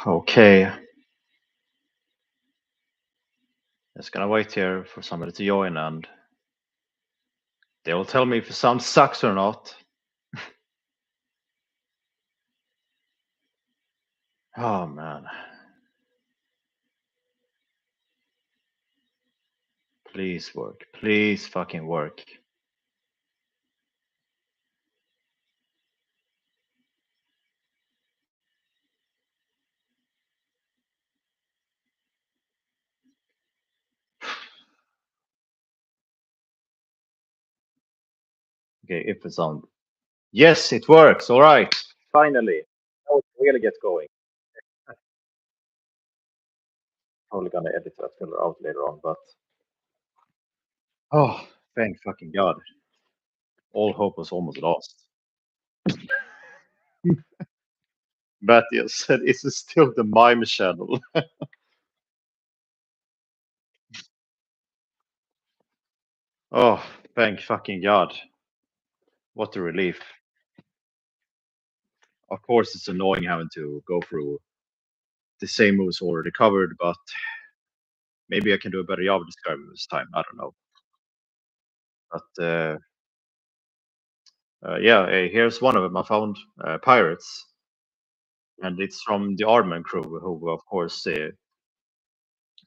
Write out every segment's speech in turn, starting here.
Okay, just gonna wait here for somebody to join and they will tell me if the sound sucks or not. Oh man, please work. Please fucking work. Okay, if the sound. Yes, it works. All right. Finally. Now it really gets going. Probably gonna edit that filler out later on, but oh, thank fucking God. All hope was almost lost. Matthias said, is it still the mime channel? Oh, thank fucking God. What a relief. Of course, it's annoying having to go through the same moves already covered, but maybe I can do a better job describing this time. I don't know. But yeah, here's one of them. I found Pirates, and it's from the Aardman crew, who, of course,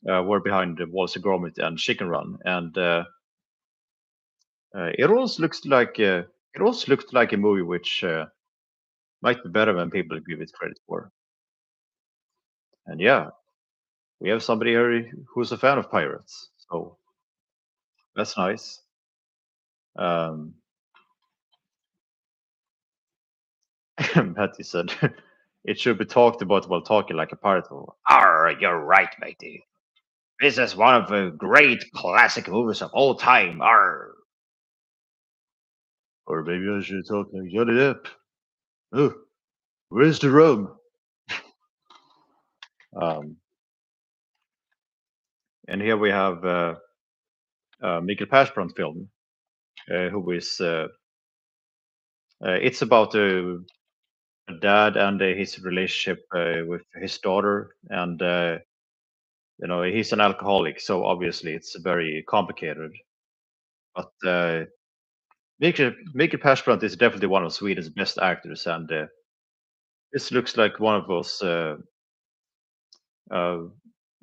were behind the Wallace and Gromit and Chicken Run. And it also looked like a movie which might be better than people give it credit for. And yeah, we have somebody here who's a fan of Pirates, so that's nice. Um, Patty said, it should be talked about while talking like a pirate. Arr, you're right, matey. This is one of the great classic movies of all time. Arr. Or maybe I should talk like Johnny Depp. Oh, where's the rum? Um, and here we have Michael Persbrandt film, who is it's about a dad and his relationship with his daughter, and he's an alcoholic, so obviously it's very complicated. But Mikael Persbrandt is definitely one of Sweden's best actors, and this looks like one of those uh,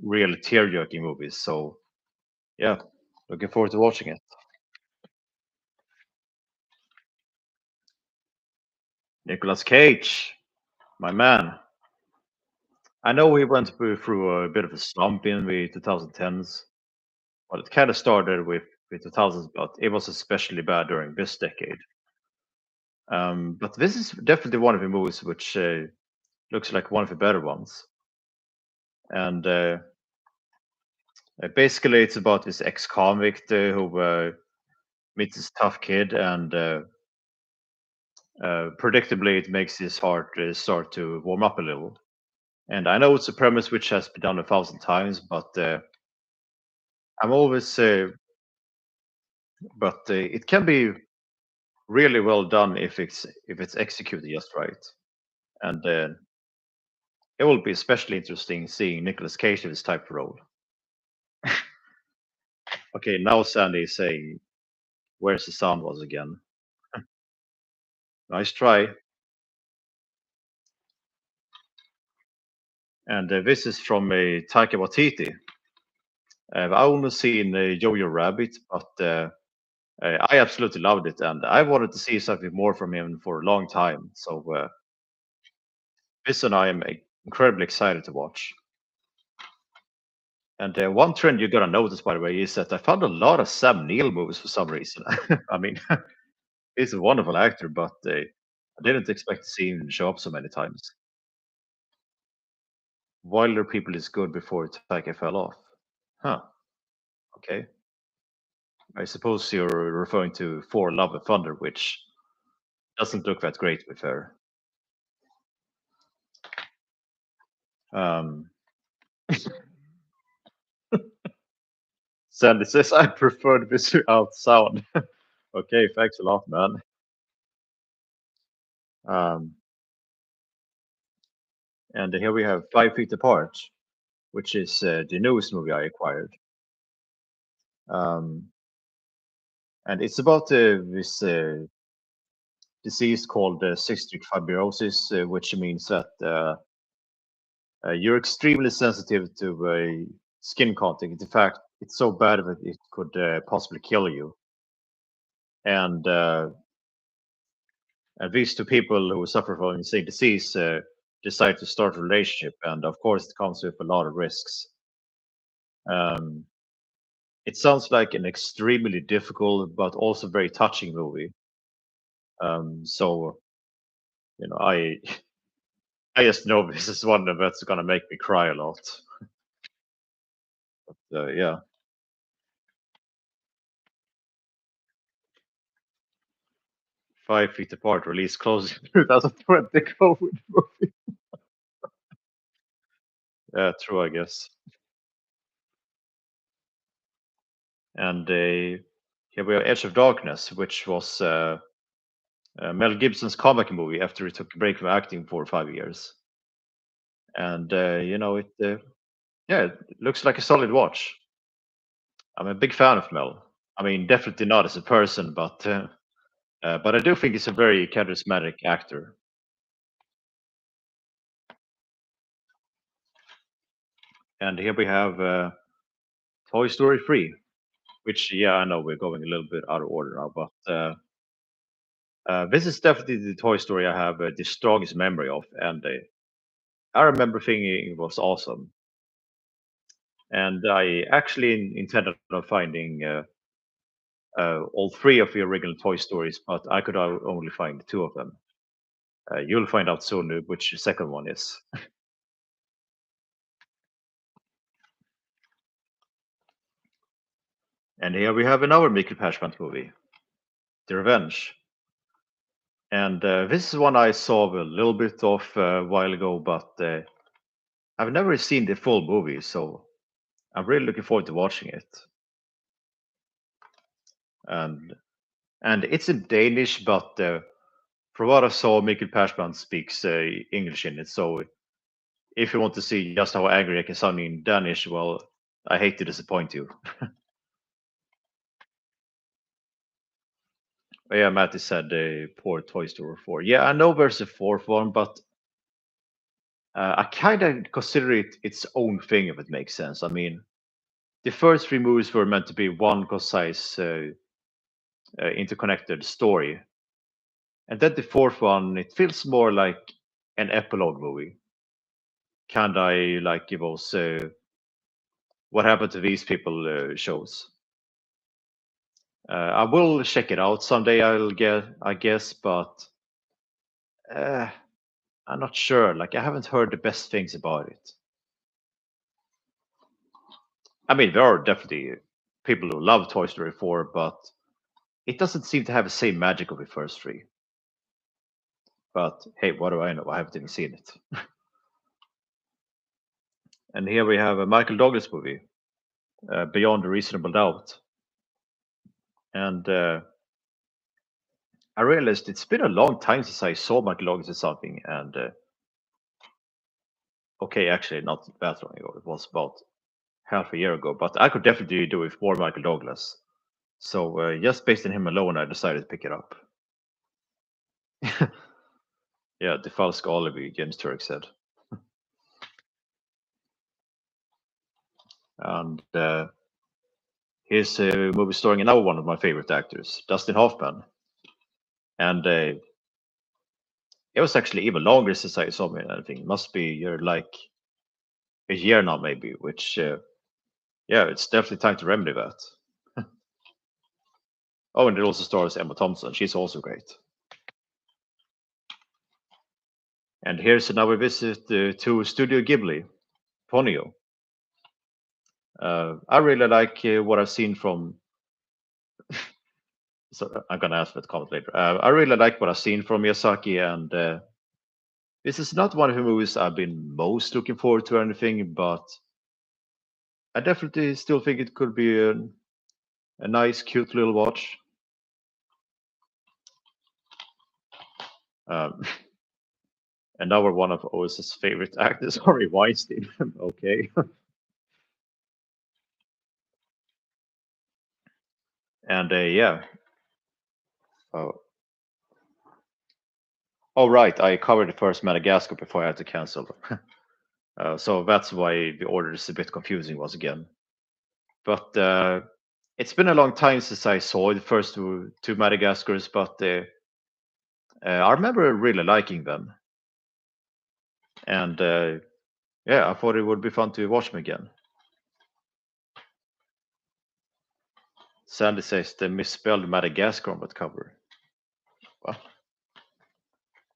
real tear-jerking movies. So yeah, looking forward to watching it. Nicolas Cage, my man. I know we went through a bit of a slump in the 2010s. Well, it kind of started with the 2000s, but it was especially bad during this decade. But this is definitely one of the movies which looks like one of the better ones. And basically, it's about this ex-convict who meets this tough kid, and predictably, it makes his heart start to warm up a little. And I know it's a premise which has been done 1,000 times, but I'm always, but it can be really well done if it's executed just right. And it will be especially interesting seeing Nicolas Cage in this type of role. Okay, now Sandy is saying, "Where's the sound was again?" Nice try. And this is from a Taika Waititi. I've only seen Jojo Rabbit, but I absolutely loved it, and I wanted to see something more from him for a long time. So this one I am incredibly excited to watch. And one trend you're gonna notice, by the way, is that I found a lot of Sam Neill movies for some reason. I mean, he's a wonderful actor, but I didn't expect to see him show up so many times. Wilder People is good before Taika fell off. Huh. Okay. I suppose you're referring to For Love and Thunder, which doesn't look that great, to be fair. Um, Sandy says, I prefer the without sound. Okay, thanks a lot, man. Um, And here we have 5 Feet Apart, which is the newest movie I acquired. Um, and it's about this disease called cystic fibrosis, which means that you're extremely sensitive to skin contact. In fact, it's so bad that it could possibly kill you. And these two people who suffer from the same disease decide to start a relationship, and of course, it comes with a lot of risks. Um, it sounds like an extremely difficult but also very touching movie. So I I just know this is one that's gonna make me cry a lot. Yeah, 5 Feet Apart released close in 2020 COVID movie. Yeah, true, I guess. And here we have Edge of Darkness, which was Mel Gibson's comeback movie after he took a break from acting for 5 years. And yeah, it looks like a solid watch. I'm a big fan of Mel. I mean, definitely not as a person, but I do think he's a very charismatic actor. And here we have Toy Story 3, which, yeah, I know we're going a little bit out of order now, but this is definitely the Toy Story I have the strongest memory of. And I remember thinking it was awesome. And I actually intended on finding all three of the original Toy Stories, but I could only find two of them. You'll find out soon which the second one is. And here we have another Mickey Persbrandt movie, The Revenge. And this is one I saw a little bit of a while ago, but I've never seen the full movie, so I'm really looking forward to watching it. And it's in Danish, but from what I saw, Mikkel Persbrandt speaks English in it. So if you want to see just how angry I can sound in Danish, well, I hate to disappoint you. But yeah, Matty said poor Toy Story 4. Yeah, I know there's a fourth one, but I kind of consider it its own thing, if it makes sense. I mean, the first three movies were meant to be one concise, interconnected story, and then the fourth one, it feels more like an epilogue movie. Kind of like it was what happened to these people shows. I will check it out someday. I guess, but uh, I'm not sure. Like, I haven't heard the best things about it. I mean, there are definitely people who love Toy Story 4, but it doesn't seem to have the same magic of the first three. But hey, what do I know? I haven't even seen it. And here we have a Michael Douglas movie, Beyond a Reasonable Doubt. And I realized it's been a long time since I saw Michael Douglas in something. And okay, actually, not that long ago. It was about half a year ago. But I could definitely do it with more Michael Douglas. So just based on him alone, I decided to pick it up. Yeah, the false alibi, James Turk said. And here's a movie starring another one of my favorite actors, Dustin Hoffman. And it was actually even longer since I saw him in anything. It must be you're like a year now, maybe. Which yeah, it's definitely time to remedy that. Oh, and it also stars Emma Thompson. She's also great. And here's another visit to Studio Ghibli, Ponyo. I really like what I've seen from. So I'm gonna ask that comment later. I really like what I've seen from Miyazaki, and this is not one of the movies I've been most looking forward to or anything, but I definitely still think it could be a nice, cute little watch. Um, And now we're one of OS's favorite actors, Harvey Weinstein. Okay. And yeah. Oh, oh, right. I covered the first Madagascar before I had to cancel. So that's why the order is a bit confusing once again. But it's been a long time since I saw the first two Madagascars, but I remember really liking them. And yeah, I thought it would be fun to watch them again. Sandy says they misspelled Madagascar on that cover. Va?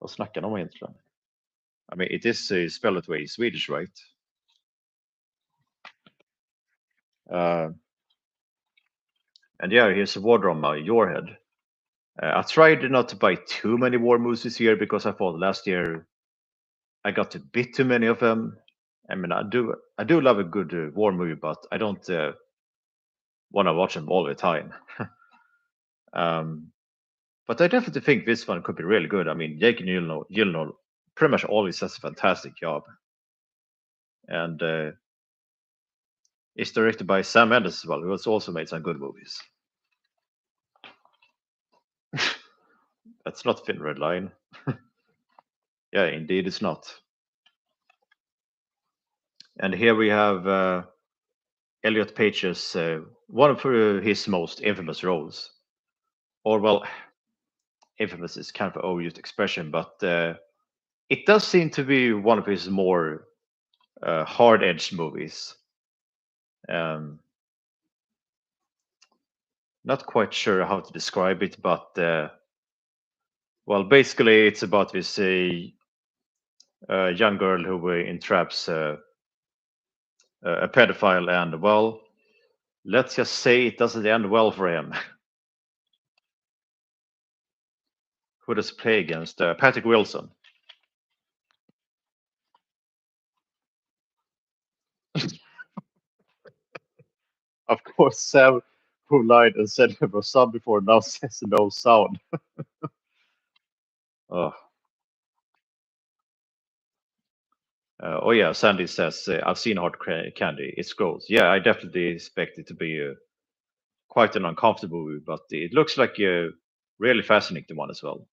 Vad snackar de om egentligen? I mean, it is spelled that way in Swedish, right? Uh, and yeah, here's a war drama, Your Head. I tried not to buy too many war movies this year because I thought last year I got a bit too many of them. I mean, I do love a good war movie, but I don't want to watch them all the time. Um, but I definitely think this one could be really good. I mean, Jake Gyllenhaal pretty much always does a fantastic job, and it's directed by Sam Mendes as well, who has also made some good movies. That's not Thin Red Line. Yeah, indeed, it's not. And here we have Elliot Page's one of his most infamous roles, or well, infamous is kind of an overused expression, but it does seem to be one of his more hard-edged movies. Um, Not quite sure how to describe it, but well, basically, it's about this young girl who entraps a pedophile, and well, let's just say it doesn't end well for him. Who does he play against? Patrick Wilson. Of course, Sam, who lied and said there was some before, now says no sound. Oh, oh yeah, Sandy says, I've seen Candy. It's gross. Yeah, I definitely expect it to be quite an uncomfortable movie, but it looks like a really fascinating one as well.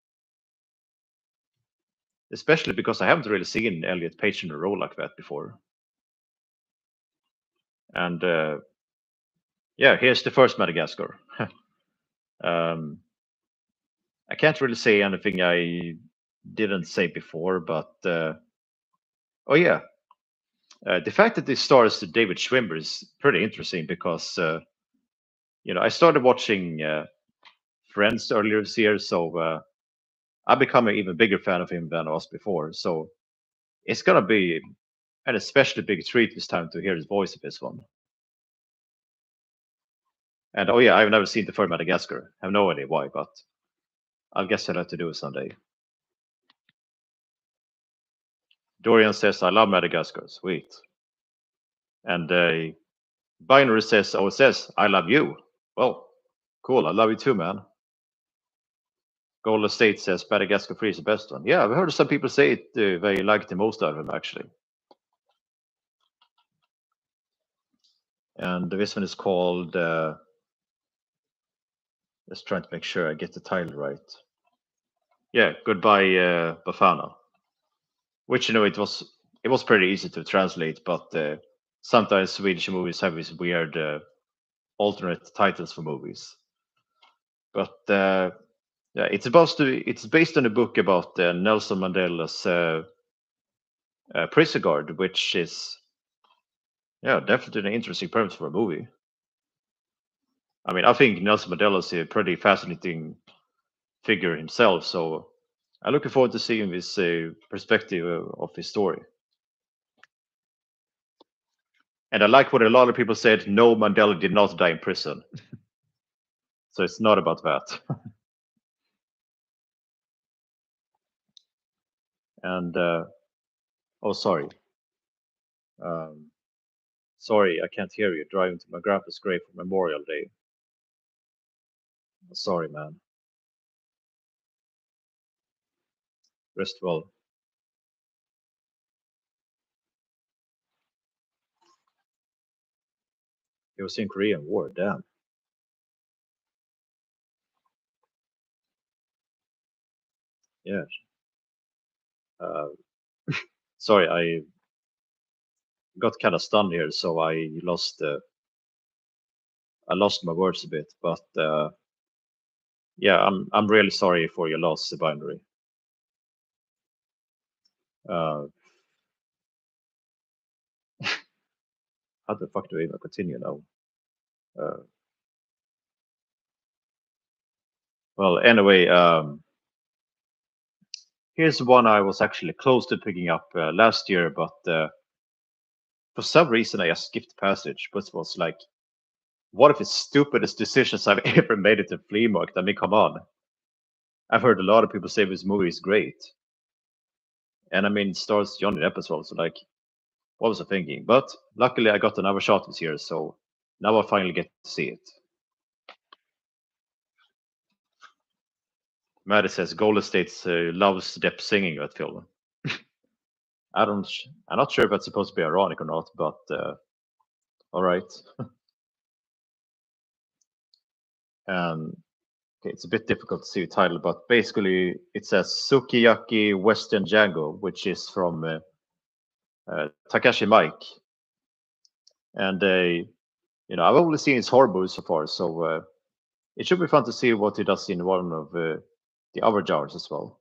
Especially because I haven't really seen Elliot Page in a role like that before. And yeah, here's the first Madagascar. um, I can't really say anything I didn't say before, but oh yeah, the fact that this stars David Schwimmer is pretty interesting because I started watching Friends earlier this year, so I've become an even bigger fan of him than I was before. So it's gonna be an especially big treat this time to hear his voice in this one. And oh yeah, I've never seen the first Madagascar. I have no idea why, but I guess I'll have to do it someday. Dorian says, I love Madagascar. Sweet. And Binary says, oh, it says, I love you. Well, cool. I love you too, man. Golden State says Madagascar 3 is the best one. Yeah, I've heard some people say it, they like the most out of them, actually. And this one is called, let's try to make sure I get the title right. Yeah, Goodbye, Bafana. Which, it was pretty easy to translate, but sometimes Swedish movies have these weird alternate titles for movies. But yeah, it's based on a book about Nelson Mandela's prison guard, which is yeah definitely an interesting premise for a movie. I mean, I think Nelson Mandela's a pretty fascinating figure himself, so I'm looking forward to seeing this perspective of his story. And I like what a lot of people said. No, Mandela did not die in prison, so it's not about that. And oh, sorry. Um, Sorry, I can't hear you. Driving to my grandpa's grave for Memorial Day. Sorry, man. Rest well. It was in Korean War. Damn. Yeah. Uh, Sorry, I got kind of stunned here, so I lost my words a bit. But yeah, I'm really sorry for your loss, Binary. Uh, how the fuck do I even continue now? Uh, well, anyway, here's one I was actually close to picking up last year, but for some reason I just skipped passage. But was like, one of the stupidest decisions I've ever made at the flea market. I mean, come on. I've heard a lot of people say this movie is great, and I mean, it stars Johnny Depp as well. So like, what was I thinking? But luckily, I got another shot this year, so now I finally get to see it. Maddie says Golden State loves Depp singing that film. I don't. I'm not sure if that's supposed to be ironic or not, but all right. And okay, it's a bit difficult to see the title, but basically it says Sukiyaki Western Django, which is from Takashi Mike, and I've only seen his horror movies so far, so it should be fun to see what he does in one of the other genres as well.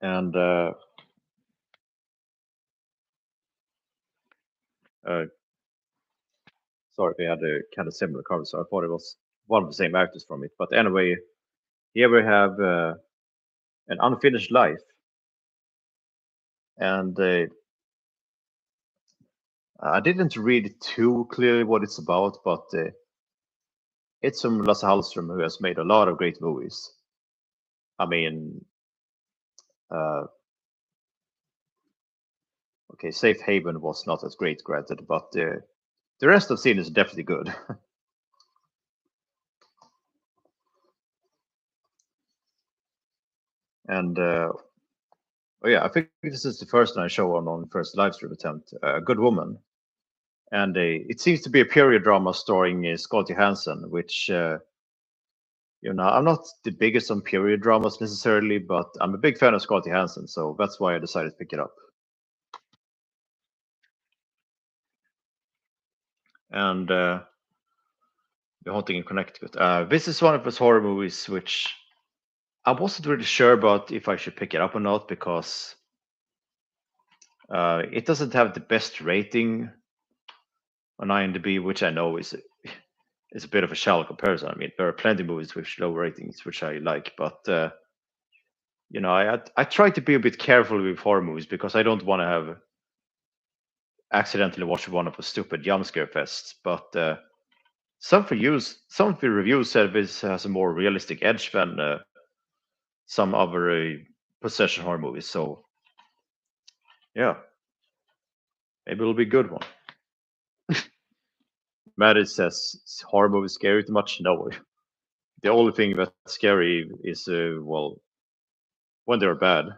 And uh, sorry, they had a kind of similar cover, so I thought it was one of the same actors from it. But anyway, here we have an unfinished life, and I didn't read too clearly what it's about, but it's from Lasse Hallström, who has made a lot of great movies. I mean, uh, okay, Safe Haven was not as great, granted, but the rest of the scene is definitely good. And oh yeah, I think this is the first one I show on first live stream attempt. A Good Woman, and it seems to be a period drama starring Scarlett Johansson, which I'm not the biggest on period dramas necessarily, but I'm a big fan of Scarlett Johansson, so that's why I decided to pick it up. And The Haunting in Connecticut. This is one of those horror movies which I wasn't really sure about if I should pick it up or not because it doesn't have the best rating on IMDb, which I know is a bit of a shallow comparison. I mean, there are plenty of movies with low ratings which I like, but I try to be a bit careful with horror movies because I don't want to have accidentally watch one of the stupid jump scare fests. But some of the reviews said this has a more realistic edge than some other possession horror movies. So yeah, maybe it'll be a good one. Maddie says horror movies scary too much. No, the only thing that's scary is well when they're bad.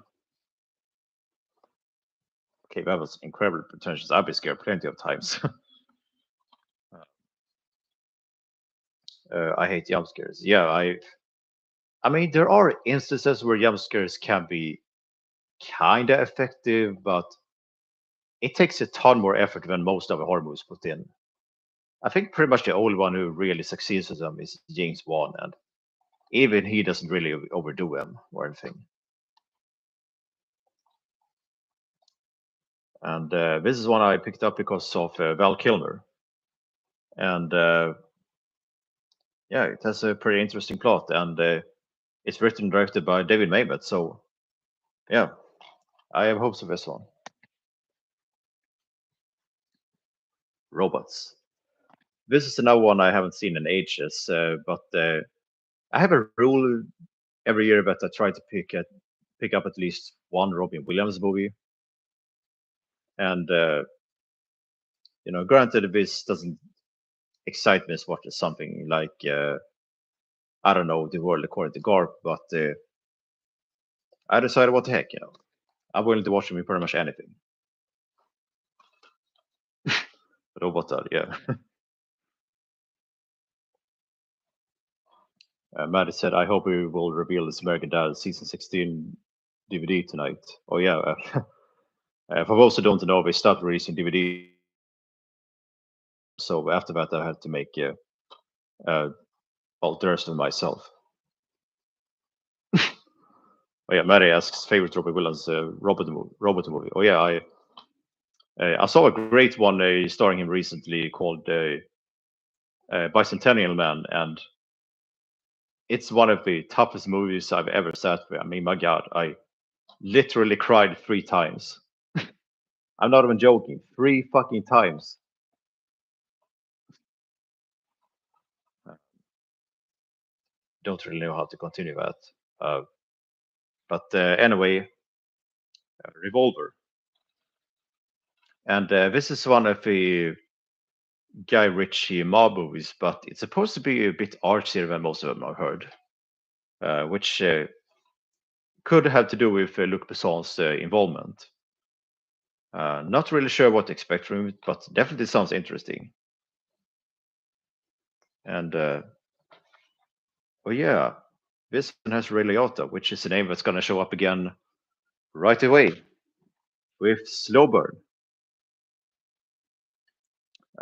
Okay, that was incredibly pretentious. I've been scared plenty of times. I hate jump scares. Yeah, I mean there are instances where jump scares can be kind of effective, but it takes a ton more effort than most of the horror movies put in. I think pretty much the only one who really succeeds with them is James Wan, and even he doesn't really overdo them or anything. And this is one I picked up because of Val Kilmer, and yeah, it has a pretty interesting plot, and it's written and directed by David Mamet. So yeah, I have hopes of this one. Robots. This is another one I haven't seen in ages, but I have a rule every year that I try to pick up at least one Robin Williams movie, and granted, this doesn't excite me as much as something like I don't know, The World According to Garp, but I decided what the heck, I'm willing to watch him in pretty much anything. Robotar, yeah. Maddie said, I hope we will reveal this American Dad season 16 DVD tonight. Oh, yeah. For those who don't know, we stopped releasing DVD. So after that, I had to make uh, alterations myself. Oh, yeah. Maddie asks, favorite Robert Williams robot movie. Oh, yeah. I saw a great one starring him recently called Bicentennial Man. And it's one of the toughest movies I've ever sat with. I mean, my God, I literally cried 3 times. I'm not even joking. 3 fucking times. Don't really know how to continue that. Uh, but anyway, Revolver. And this is one of the Guy Ritchie mob movies, but it's supposed to be a bit artsier than most of them I've heard, which could have to do with Luc Besson's involvement. Not really sure what to expect from it, but definitely sounds interesting. And oh yeah, this one has Ray Liotta, which is a name that's going to show up again right away with Slow Burn.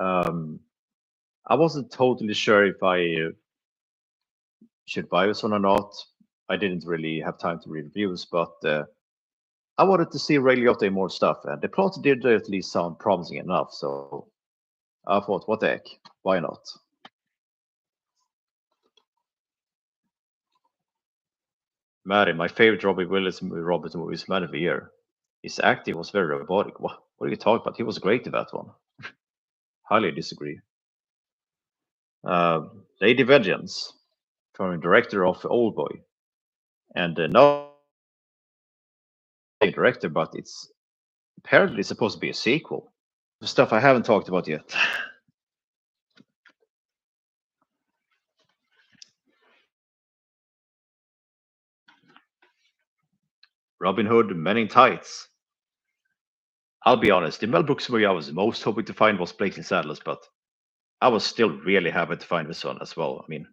Um, I wasn't totally sure if I should buy this one or not. I didn't really have time to read reviews, but I wanted to see Ray Liotta in more stuff, and the plot did at least sound promising enough. So I thought, what the heck, why not? Mary, my favorite Robert Willis Robert movie is Man of the Year. His acting was very robotic. What are you talking about? He was great in that one. Highly disagree. Lady Vengeance, from the director of Old Boy, and not a director, but it's apparently supposed to be a sequel. The stuff I haven't talked about yet. Robin Hood, Men in Tights. I'll be honest, the Mel Brooks movie I was most hoping to find was Blazing Saddles, but I was still really happy to find this one as well. I mean,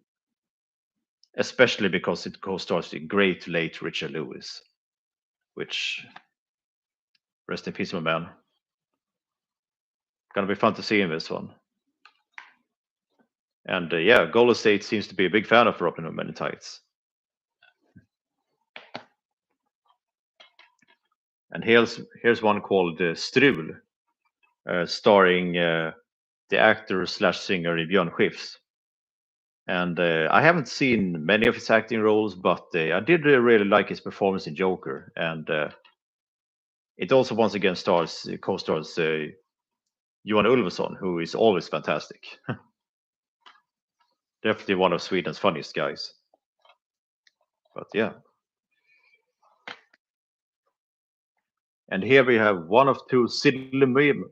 especially because it co-stars the great late Richard Lewis, which rest in peace, my man. Gonna be fun to see in this one. And yeah, Golden State seems to be a big fan of Robin Hood Men in Tights. And here's one called Strul, starring the actor slash singer Björn Skifs. And I haven't seen many of his acting roles, but I did really like his performance in Joker. And it also once again co-stars Johan Ulveson, who is always fantastic. Definitely one of Sweden's funniest guys. But yeah. And here we have one of two Sidley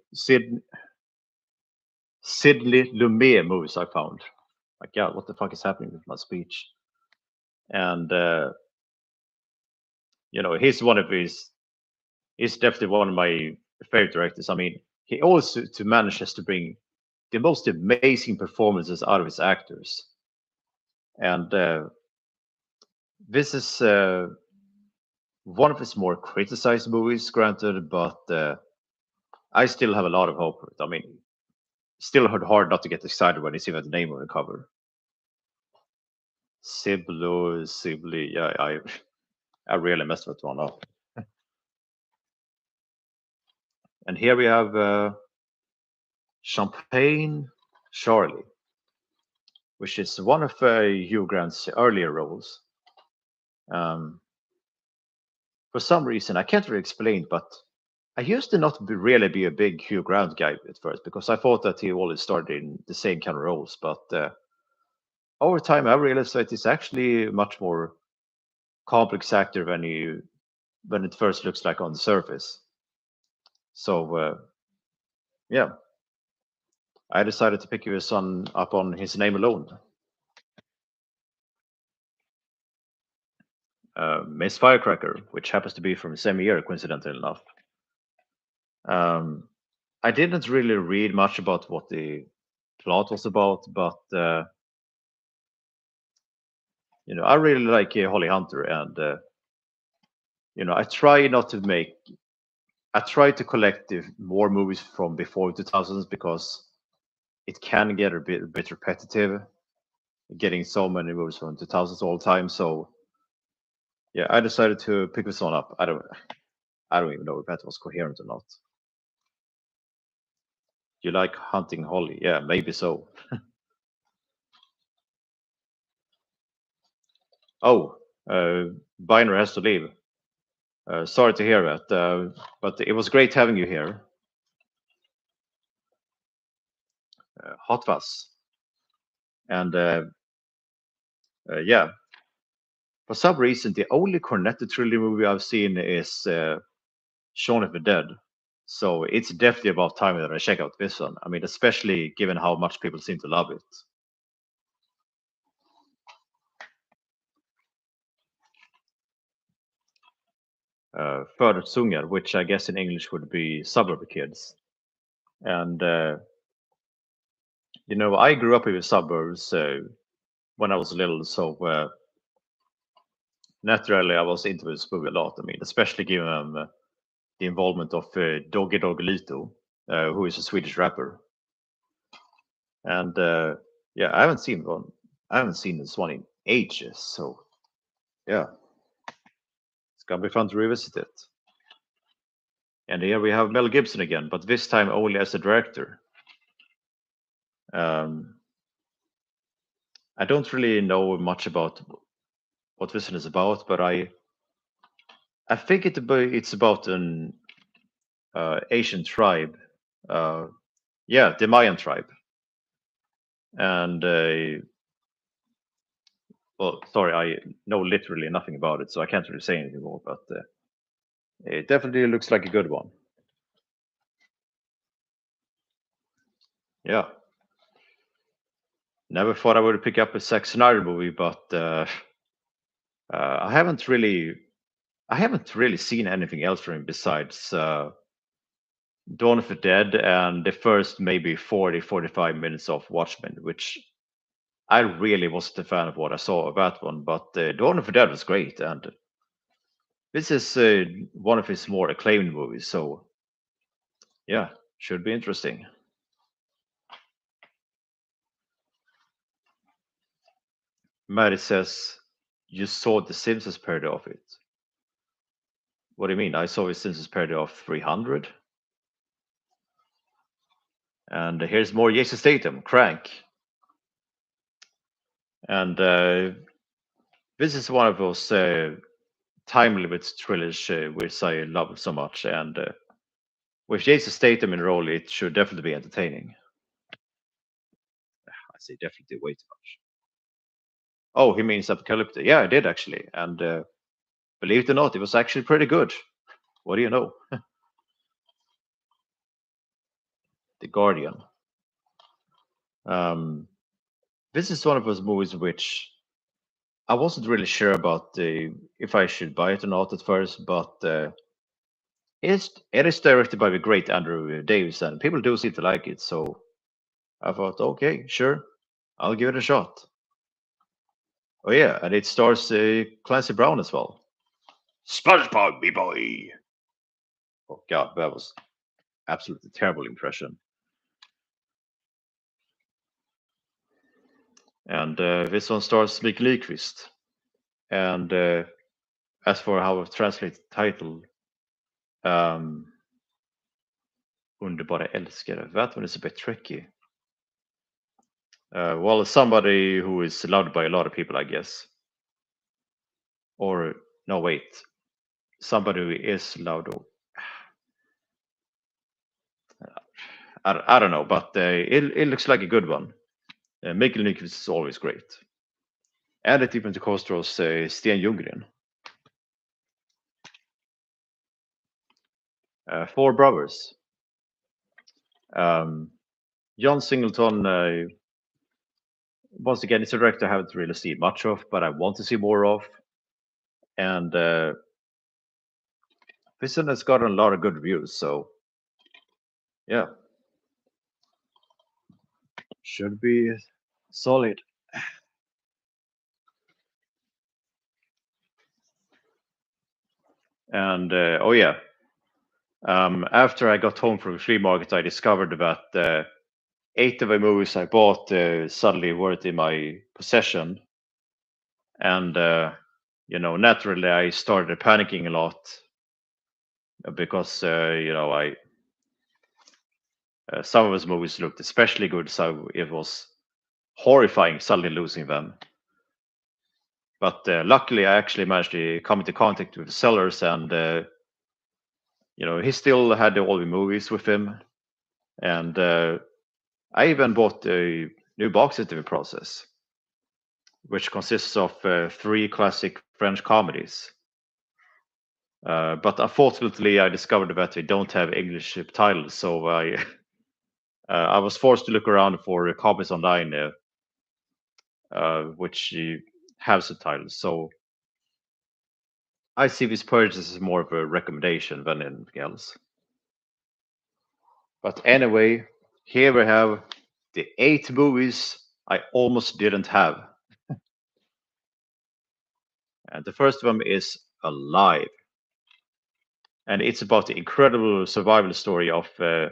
Lumet movies I found. My God, what the fuck is happening with my speech? And he's one of his. He's definitely one of my favorite directors. I mean, he always to manages to bring the most amazing performances out of his actors. And this is one of his more criticized movies, granted, but I still have a lot of hope for it. I mean, still hard not to get excited when you see the name on the cover. Sibley. Yeah, I really messed that one up. And here we have Champagne Charlie, which is one of Hugh Grant's earlier roles. Um, for some reason, I can't really explain, but I used to not really be a big Hugh Grant guy at first because I thought that he always started in the same kind of roles. But over time, I realized that he's actually a much more complex actor when it first looks like on the surface. So yeah, I decided to pick his son up on his name alone. Miss Firecracker, which happens to be from the same year, coincidentally enough. Um, I didn't really read much about what the plot was about, but I really like Holly Hunter, and I try not to make. I try to collect more movies from before 2000s because it can get a bit repetitive, getting so many movies from 2000s all the time. So yeah, I decided to pick this one up. I don't even know if that was coherent or not. You like hunting Holly? Yeah, maybe so. Oh, Biner has to leave. Sorry to hear that, but it was great having you here. Hot Fuzz. And yeah, for some reason, the only Cornetto trilogy movie I've seen is Shaun of the Dead. So it's definitely about time that I check out this one. I mean, especially given how much people seem to love it. Förortsungar, which I guess in English would be suburb kids. And I grew up in the suburbs when I was little, so naturally I was into this movie a lot. I mean, especially given the involvement of Doggy Doggelito, who is a Swedish rapper. And yeah, I haven't seen one. I haven't seen this one in ages. So yeah, it's gonna be fun to revisit it. And here we have Mel Gibson again, but this time only as a director. Um, I don't really know much about what this one is about, but I think it's about an Asian tribe. Uh, yeah, the Mayan tribe. And well, sorry, I know literally nothing about it, so I can't really say anything more. But it definitely looks like a good one. Yeah, never thought I would pick up a Zack Snyder movie, but I haven't really seen anything else from him besides Dawn of the Dead and the first maybe 40-45 minutes of Watchmen, which I really wasn't a fan of what I saw of that one. But Dawn of the Dead was great, and this is one of his more acclaimed movies. So yeah, should be interesting. Mary says you saw the Simpsons parody of it. What do you mean? I saw the Simpsons parody of 300. And here's more Jason Statham, Crank. And this is one of those time limit thrillers which I love so much. And with Jason Statham in the role, it should definitely be entertaining. I say definitely way too much. Oh, he means Apocalypse. Yeah, I did actually. And believe it or not, it was actually pretty good. What do you know? The Guardian. Um, this is one of those movies which I wasn't really sure about if I should buy it or not at first, but it is directed by the great Andrew Davis, and people do seem to like it. So I thought, okay, sure, I'll give it a shot. Oh yeah, and it stars Clancy Brown as well. SpongeBob, me boy. Oh god, that was absolutely terrible impression. And this one stars Mikael Nyqvist. And as for how I've translated the title, um, Underbara älskare, that one is a bit tricky. Well, somebody who is loved by a lot of people, I guess. Or no, wait, somebody who is loved. I don't know, but it looks like a good one. Mikael Nyqvist is always great. And it even co-stars Sten Ljunggren. Four brothers. John Singleton, once again, it's a director I haven't really seen much of, but I want to see more of. And this one has gotten a lot of good reviews, so Yeah, should be solid. And oh yeah, after I got home from the flea market, I discovered that eight of the movies I bought suddenly weren't in my possession, and naturally I started panicking a lot because I some of those movies looked especially good, so it was horrifying suddenly losing them. But luckily, I actually managed to come into contact with the sellers, and he still had all the movies with him, and I even bought a new box set in the process, which consists of three classic French comedies. But unfortunately, I discovered that they don't have English subtitles, so I was forced to look around for copies online, which have subtitles. So I see this purchase as more of a recommendation than anything else. But anyway, here we have the eight movies I almost didn't have. And the first one is Alive. And it's about the incredible survival story of a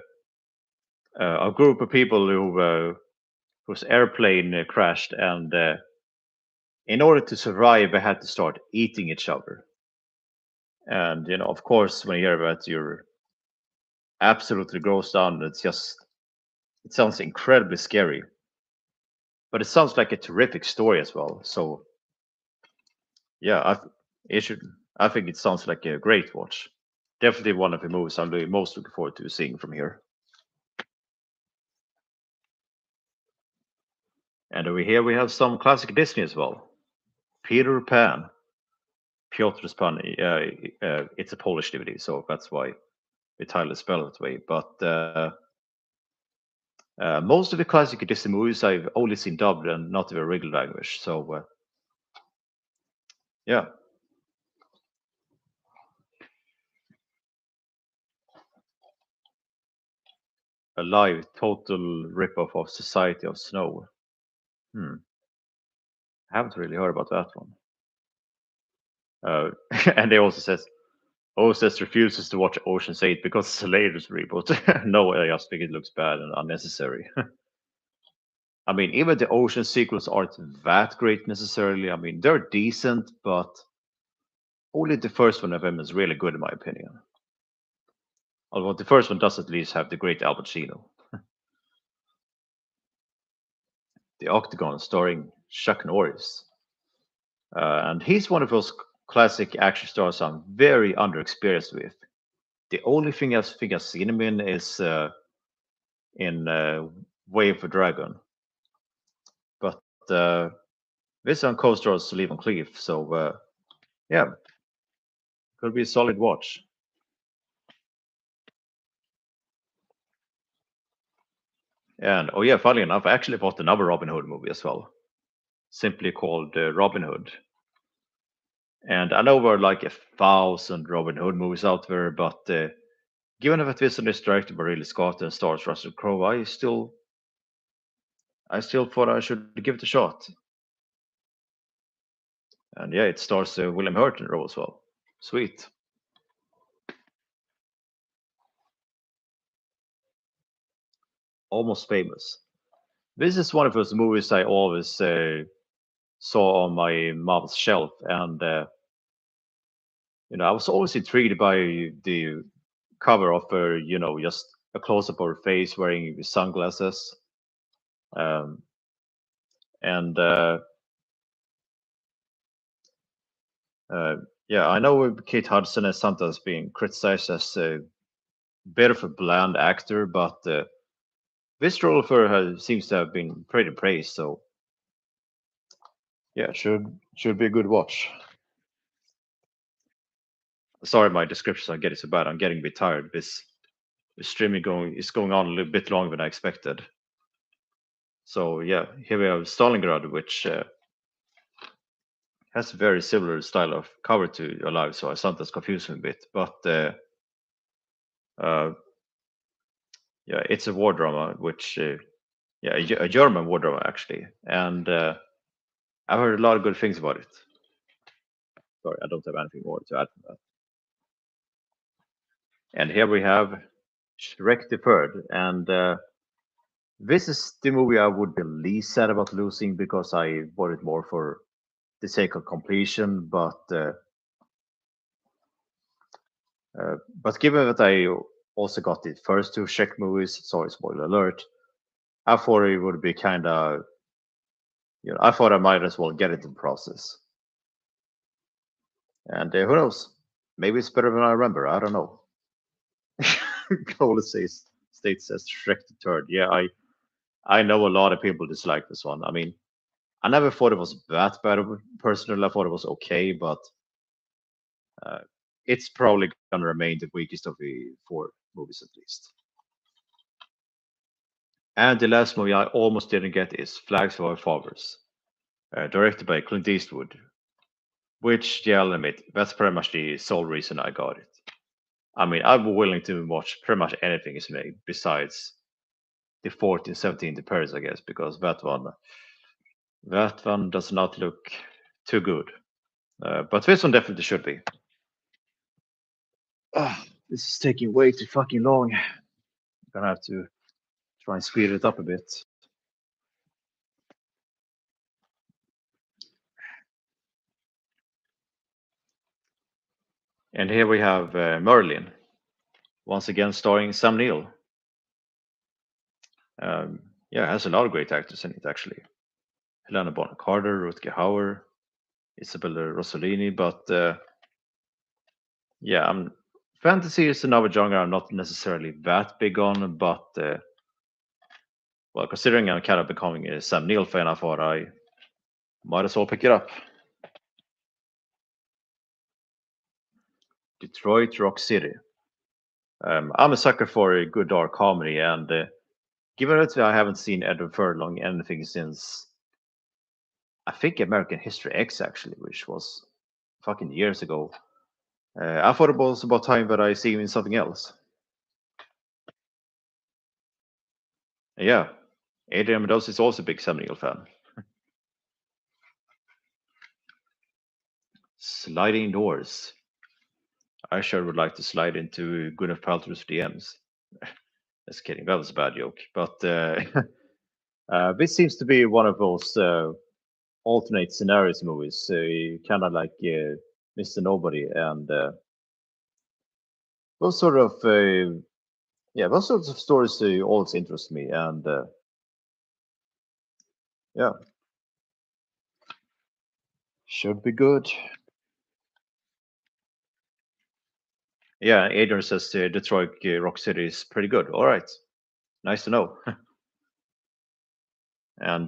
group of people whose airplane crashed. And in order to survive, they had to start eating each other. And, of course, when you hear that, you're absolutely grossed out. It sounds incredibly scary. But it sounds like a terrific story as well. So yeah, it should. I think it sounds like a great watch. Definitely one of the movies I'm most looking forward to seeing from here. And over here we have some classic Disney as well. Peter Pan, Piotr Pan. It's a Polish DVD, so that's why the title is spelled that way. But most of the classic Disney movies I've only seen dubbed and not in the regular language. So yeah, a live total ripoff of Society of Snow. Hmm. I haven't really heard about that one. And they also says OSS refuses to watch Ocean's 8 because it's a latest reboot. No, I just think it looks bad and unnecessary. I mean, even the Ocean sequels aren't that great necessarily. I mean, they're decent, but only the first one of them is really good in my opinion. Although the first one does at least have the great Al Pacino. The Octagon starring Chuck Norris. And he's one of those classic action stars I'm very underexperienced with. The only thing I think I've seen him in is in Way of a Dragon. But this one co-stars Lee Van Cleef, so yeah, could be a solid watch. And oh yeah, funny enough, I actually bought another Robin Hood movie as well, simply called Robin Hood. And I know there are like 1,000 Robin Hood movies out there, but given that this one is directed by Ridley Scott and stars Russell Crowe, I still thought I should give it a shot. And yeah, it stars William Hurt in the role as well. Sweet, almost famous. This is one of those movies I always saw on my mom's shelf, and I was always intrigued by the cover of her, just a close up of her face wearing sunglasses, um, and uh, yeah, I know Kate Hudson has sometimes been criticized as a bit of a bland actor, but this role of her seems to have been pretty praised. So yeah, should be a good watch. Sorry, my descriptions are getting so bad. I'm getting a bit tired. This streaming going is going on a little bit longer than I expected. So yeah, here we have Stalingrad, which has a very similar style of cover to Alive, so I sometimes confuse them a bit. But uh, yeah, it's a war drama, which yeah, a German war drama actually, and I've heard a lot of good things about it. Sorry, I don't have anything more to add to that. And here we have Shrek the Third, and this is the movie I would be least sad about losing because I bought it more for the sake of completion. But given that I also got the first two Shrek movies, sorry, spoiler alert, I thought it would be kind of, I thought I might as well get it in process. And who knows? Maybe it's better than I remember. I don't know. Golden State says Shrek the Third. Yeah, I know a lot of people dislike this one. I mean, I never thought it was that bad. Personally, I thought it was okay, but uh, it's probably gonna remain the weakest of the four movies at least. And the last movie I almost didn't get is Flags for Our Fathers, directed by Clint Eastwood, which, yeah, I'll admit, that's pretty much the sole reason I got it. I mean, I'm willing to watch pretty much anything is made besides the 14, 17, the Paris, I guess, because that one does not look too good. But this one definitely should be. This is taking way too fucking long. I'm gonna have to try and speed it up a bit. And here we have Merlin, once again starring Sam Neill. Yeah, has a lot of great actors in it actually. Helena Bonham Carter, Rutger Hauer, Isabella Rossellini. But yeah, fantasy is another genre I'm not necessarily that big on. But well, considering I'm kind of becoming a Sam Neill fan, I thought I might as well pick it up. Detroit Rock City. I'm a sucker for a good dark comedy, and given that I haven't seen Edward Furlong anything since I think American History X actually, which was fucking years ago, I thought it was about time that I see him in something else. Yeah, Adrian Meadows is also a big Sam Neill fan. Sliding doors. I sure would like to slide into Gwyneth Paltrow's DMs. Just kidding, that was a bad joke. But this seems to be one of those alternate scenarios movies, kind of like Mr. Nobody, and those sort of yeah, those sorts of stories always interest me, and yeah, should be good. Yeah, Adrian says Detroit Rock City is pretty good. All right, nice to know. And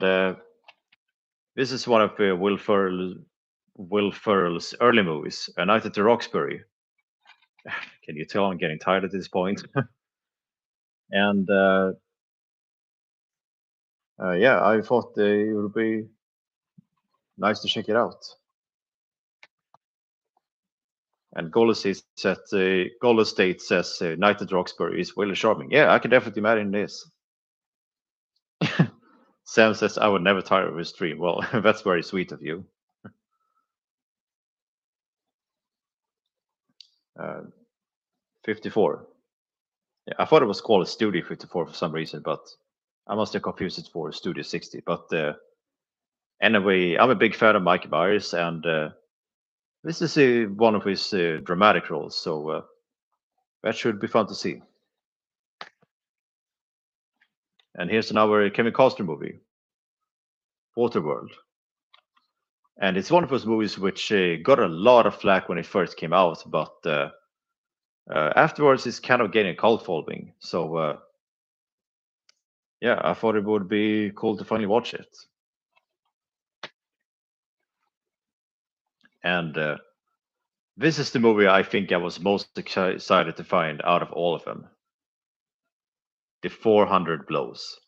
this is one of Will Ferrell's early movies, A Night at the Roxbury. Can you tell I'm getting tired at this point? And yeah, I thought it would be nice to check it out. And Golden State says Night at Roxbury is really charming. Yeah, I can definitely imagine this. Sam says I would never tire of his stream. Well, that's very sweet of you. 54. Yeah, I thought it was called Studio 54 for some reason, but I must have confused it for Studio 60. But anyway, I'm a big fan of Mike Myers, and this is one of his dramatic roles, so that should be fun to see. And here's another Kevin Costner movie, Waterworld. And it's one of those movies which got a lot of flack when it first came out, but afterwards it's kind of getting a cult following. So yeah, I thought it would be cool to finally watch it. And this is the movie I think I was most excited to find out of all of them. The 400 Blows.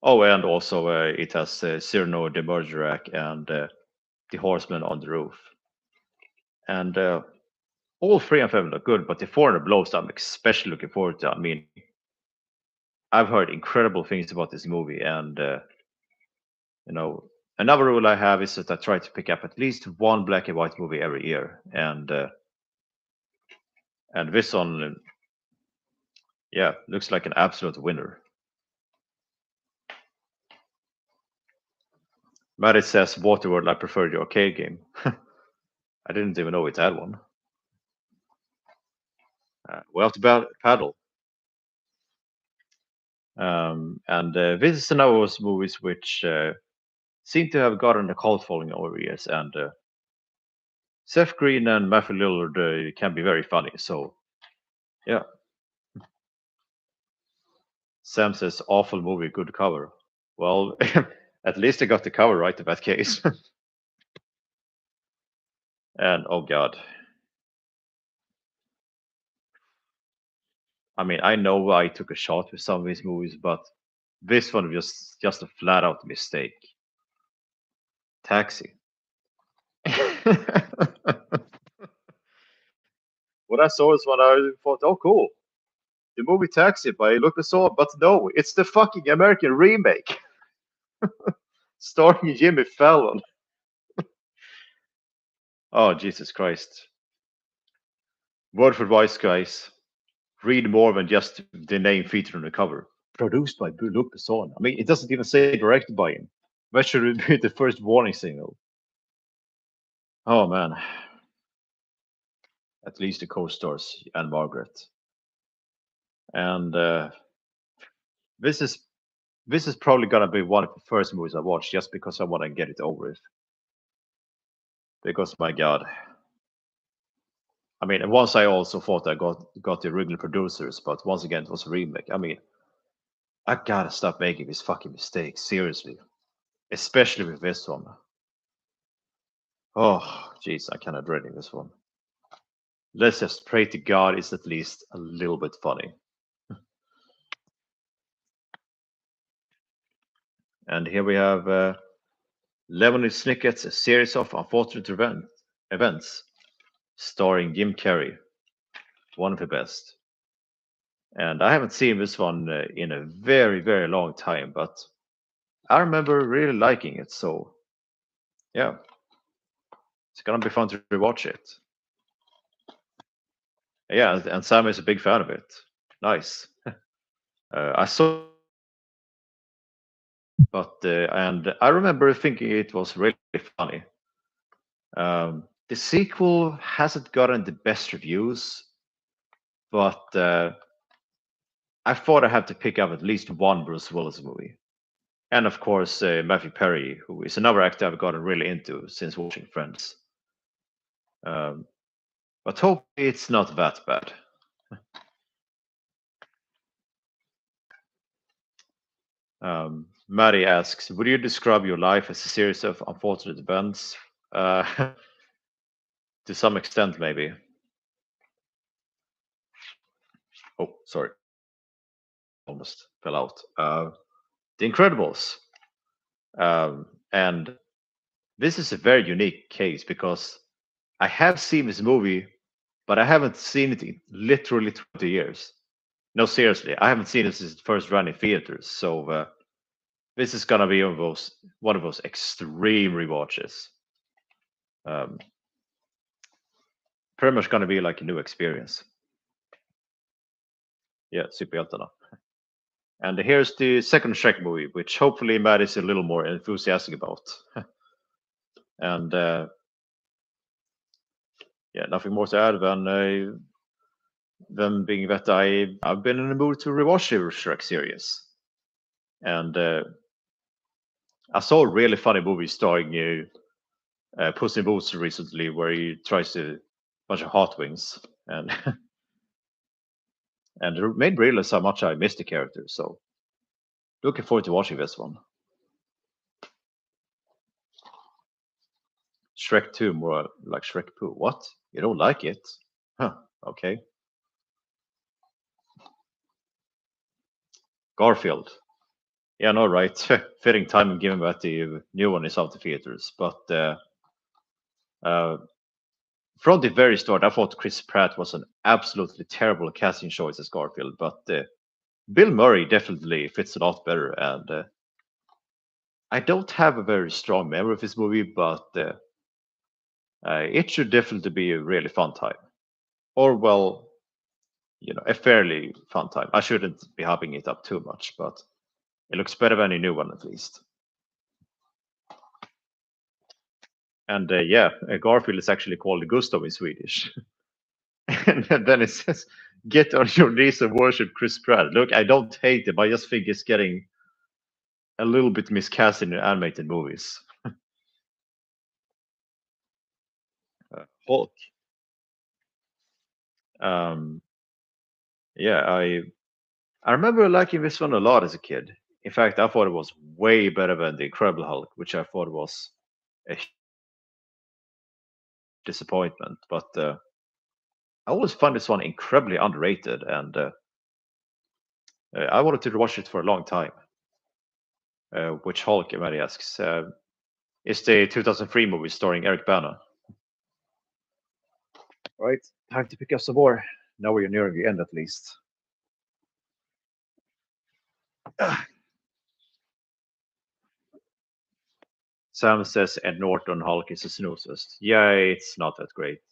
Oh, and also it has Cyrano de Bergerac and The Horseman on the Roof. And all three of them look good, but the 400 Blows I'm especially looking forward to. I mean, I've heard incredible things about this movie, and you know, another rule I have is that I try to pick up at least one black and white movie every year, and this one, yeah, looks like an absolute winner. Maddie says, Waterworld, I prefer the arcade game. I didn't even know it had one. We have to paddle. And this is another of those movies which seem to have gotten a cult following over the years. And Seth Green and Matthew Lillard can be very funny. So, yeah. Sam says, awful movie, good cover. Well, at least I got the cover right in that case. And oh god, I mean, I know I took a shot with some of these movies, but this one was just a flat out mistake. Taxi. When I saw this one, I thought, oh, cool. The movie Taxi by Luc Besson, but no, it's the fucking American remake starring Jimmy Fallon. Oh, Jesus Christ. Word for advice, guys. Read more than just the name featured on the cover. Produced by Luc Besson. I mean, it doesn't even say directed by him. That should be the first warning signal. Oh, man. At least the co-stars and Margaret. And this is this is probably gonna be one of the first movies I watch just because I want to get it over with. Because my God, I mean, once I also thought I got the original producers, but once again it was a remake. I mean, I gotta stop making these fucking mistakes seriously, especially with this one. Oh, jeez, I kind of dreading this one. Let's just pray to God it's at least a little bit funny. And here we have Lemony Snicket's A Series of Unfortunate Events, starring Jim Carrey, one of the best. And I haven't seen this one in a very, very long time, but I remember really liking it. So, yeah, it's gonna be fun to rewatch it. Yeah, and Sam is a big fan of it. Nice. I saw, but and I remember thinking it was really funny. The sequel hasn't gotten the best reviews, but I thought I had to pick up at least one Bruce Willis movie. And of course, Matthew Perry, who is another actor I've gotten really into since watching Friends. Um, but hopefully it's not that bad. Maddie asks, would you describe your life as a series of unfortunate events? To some extent, maybe. Oh, sorry. Almost fell out. The Incredibles. And this is a very unique case because I have seen this movie, but I haven't seen it in literally 20 years. No, seriously, I haven't seen it since it first ran in theaters. So this is gonna be one of those extreme rewatches. Um, Pretty much gonna be like a new experience. Yeah, superhjältarna. And here's the second Shrek movie, which hopefully Matt is a little more enthusiastic about. And yeah, nothing more to add than being that I've been in the mood to rewatch the Shrek series. And I saw a really funny movie starring Puss in Boots recently, where he tries to bunch of hot wings, and and it made me realize how much I missed the character. So looking forward to watching this one. Shrek 2 more like Shrek Poo. What? You don't like it? Huh. Okay. Garfield. Yeah, no, right. Fitting time given that the new one is out of theaters. But uh, from the very start, I thought Chris Pratt was an absolutely terrible casting choice as Garfield. But Bill Murray definitely fits a lot better, and I don't have a very strong memory of this movie, but it should definitely be a really fun time, or well, a fairly fun time. I shouldn't be hyping it up too much, but it looks better than a new one at least. And yeah, Garfield is actually called Gustav in Swedish. And then it says, "Get on your knees and worship Chris Pratt." Look, I don't hate him. I just think it's getting a little bit miscast in animated movies. Hulk. Um, yeah, I remember liking this one a lot as a kid. In fact, I thought it was way better than the Incredible Hulk, which I thought was a disappointment. But I always find this one incredibly underrated, and I wanted to watch it for a long time. Which Hulk, everybody asks, is the 2003 movie starring Eric Bana. Right, time to pick up some more. Now we're nearing the end at least. Sam says Ed Norton Hulk is a snooze fest. Yeah, it's not that great.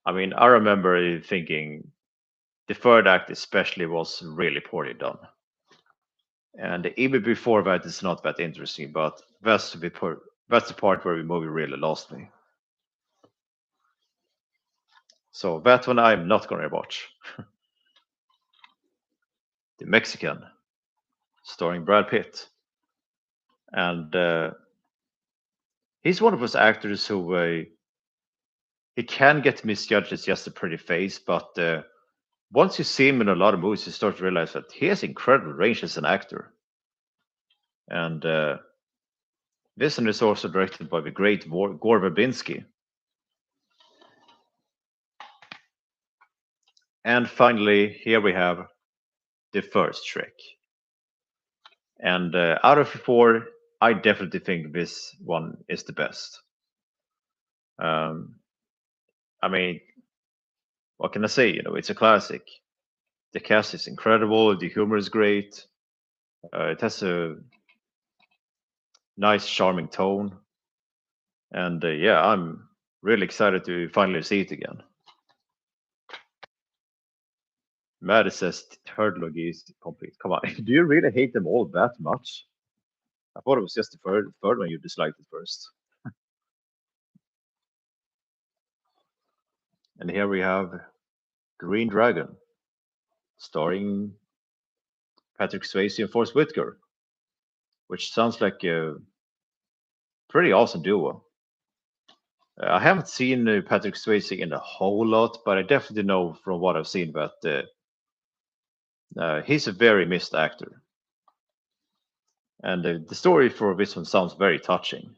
I mean, I remember thinking the third act especially was really poorly done. And even before that, it's not that interesting, but that's the part where the movie really lost me. So that one I'm not going to watch. The Mexican, starring Brad Pitt. And he's one of those actors who he can get misjudged as just a pretty face, but once you see him in a lot of movies, you start to realize that he has incredible range as an actor. And this one is also directed by the great Gore Verbinski. And finally, here we have the first Shrek. And out of the four, I definitely think this one is the best. Um, I mean, what can I say? It's a classic. The cast is incredible. The humor is great. It has a nice, charming tone. And yeah, I'm really excited to finally see it again. Maddie says third logi is complete. Come on, do you really hate them all that much? I thought it was just the third one you disliked it first. And here we have Green Dragon, starring Patrick Swayze and Forrest Whitaker, which sounds like a pretty awesome duo. I haven't seen Patrick Swayze in a whole lot, but I definitely know from what I've seen that he's a very missed actor. And the story for this one sounds very touching.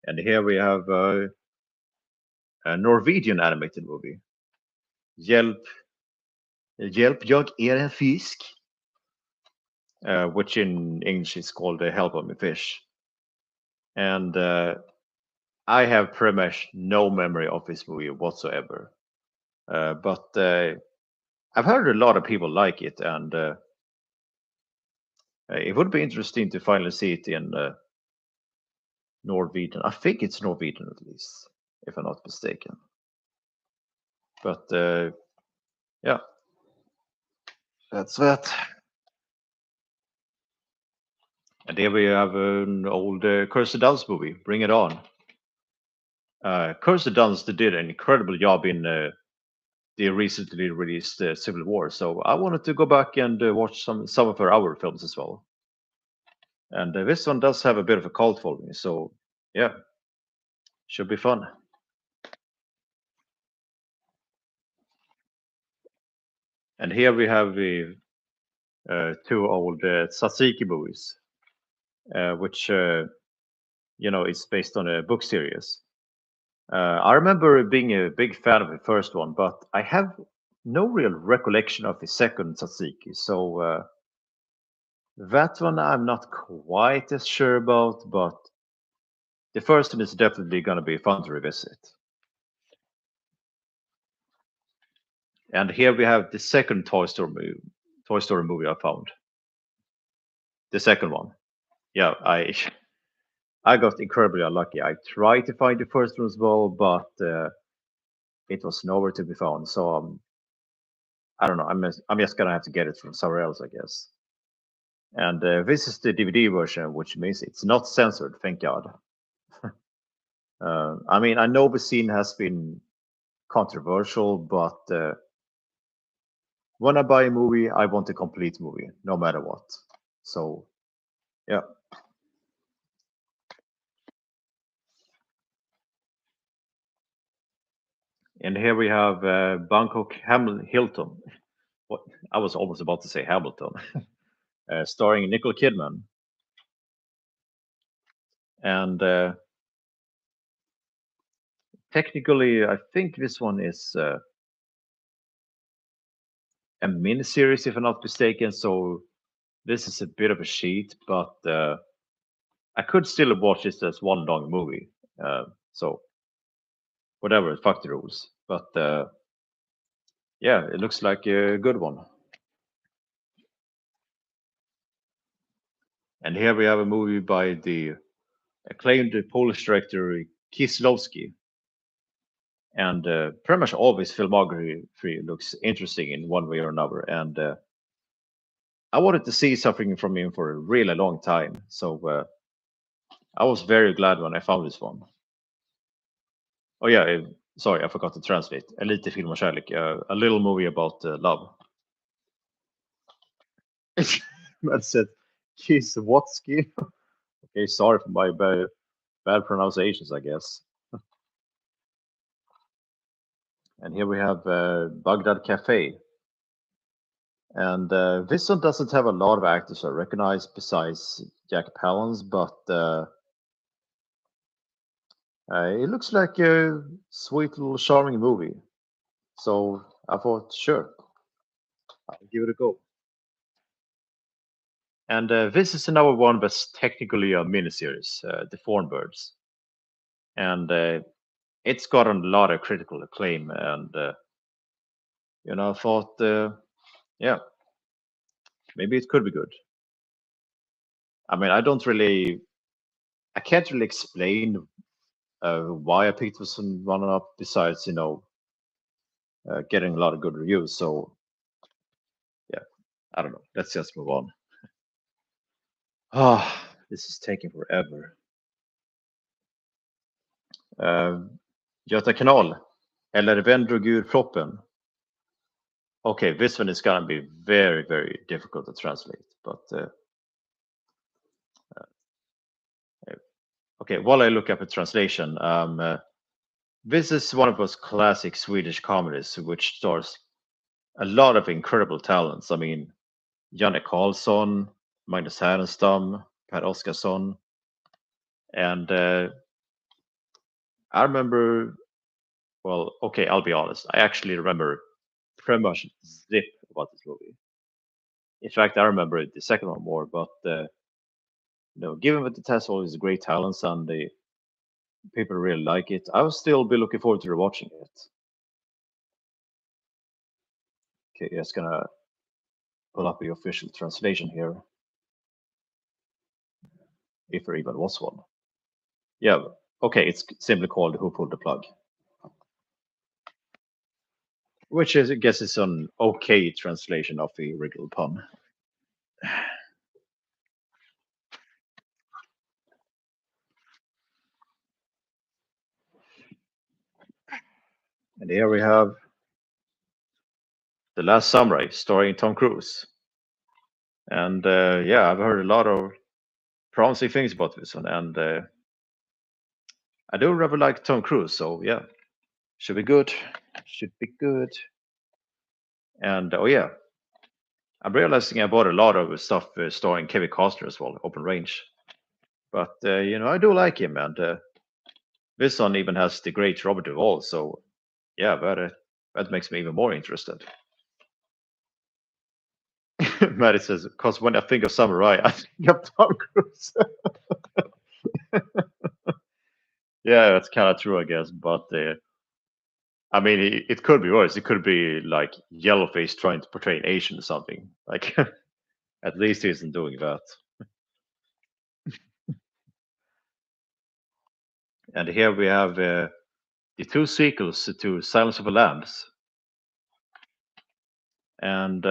And here we have a Norwegian animated movie. Hjälp, Hjälp jag är en fisk, which in English is called Help of Me Fish. And I have pretty much no memory of this movie whatsoever. But I've heard a lot of people like it, and it would be interesting to finally see it in Norwegian. I think it's Norwegian at least, if I'm not mistaken. But yeah, that's that. And here we have an old Kirsten Dunst movie, Bring It On. Kirsten Dunst did an incredible job in the recently released Civil War, so I wanted to go back and watch some of her other films as well. And this one does have a bit of a cult following, so yeah, should be fun. And here we have the two old tzatziki movies, which is based on a book series. I remember being a big fan of the first one, but I have no real recollection of the second tzatziki. So that one I'm not quite as sure about, but the first one is definitely going to be fun to revisit. And here we have the second Toy Story movie I found. The second one. Yeah, I got incredibly unlucky. I tried to find the first one as well, but it was nowhere to be found. So I don't know. I'm just gonna have to get it from somewhere else, I guess. And this is the DVD version, which means it's not censored. Thank God. I mean, I know the scene has been controversial, but when I buy a movie, I want a complete movie, no matter what. So yeah. And here we have Bangkok Hilton. What I was almost about to say Hamilton, starring Nicole Kidman. And technically, I think this one is a miniseries, if I'm not mistaken. So this is a bit of a cheat, but I could still watch this as one long movie. So whatever, fuck the rules. But yeah, it looks like a good one. And here we have a movie by the acclaimed Polish director Kieslowski. And pretty much all of his filmography looks interesting in one way or another. And I wanted to see something from him for a really long time. So I was very glad when I found this one. Oh yeah, sorry, I forgot to translate. Lite film och kärlek, a little movie about love. That said, Kieslowski. Okay, sorry for my bad pronunciations, I guess. And here we have Baghdad Cafe. And this one doesn't have a lot of actors I recognize besides Jack Palance, but it looks like a sweet little charming movie. So I thought, sure, I'll give it a go. And this is another one that's technically a miniseries, The Fawn Birds. And it's gotten a lot of critical acclaim. And, I thought, yeah, maybe it could be good. I mean, I can't really explain why I picked this one up besides, getting a lot of good reviews. So yeah, I don't know. Let's just move on. Ah, this is taking forever. Göta kanal. Eller vem drog ur proppen? Okay, this one is gonna be very, very difficult to translate. But okay, while I look up a translation, this is one of those classic Swedish comedies which stars a lot of incredible talents. I mean, Janne Karlsson, Magnus Härenstam, Per Oscarsson, and I remember. Well, okay, I'll be honest. I actually remember pretty much zip about this movie. In fact, I remember the second one more. But given that it has all these great talents and the people really like it, I will still be looking forward to rewatching it. Okay, just gonna pull up the official translation here, if there even was one. Yeah, okay, it's simply called "Who Pulled the Plug," which is, I guess, is an okay translation of the original pun. And here we have The Last Samurai, starring Tom Cruise. And yeah, I've heard a lot of promising things about this one, and I do rather like Tom Cruise, so yeah, should be good. Should be good. And oh yeah, I'm realizing I bought a lot of stuff starring Kevin Costner as well, Open Range. But I do like him, and this one even has the great Robert Duvall. So yeah, that makes me even more interested. Maddie says, because when I think of samurai, I think of Tom Cruise. Yeah, that's kind of true, I guess. But I mean, it could be worse. It could be like Yellowface trying to portray an Asian or something. Like, at least he isn't doing that. And here we have the two sequels to Silence of the Lambs. And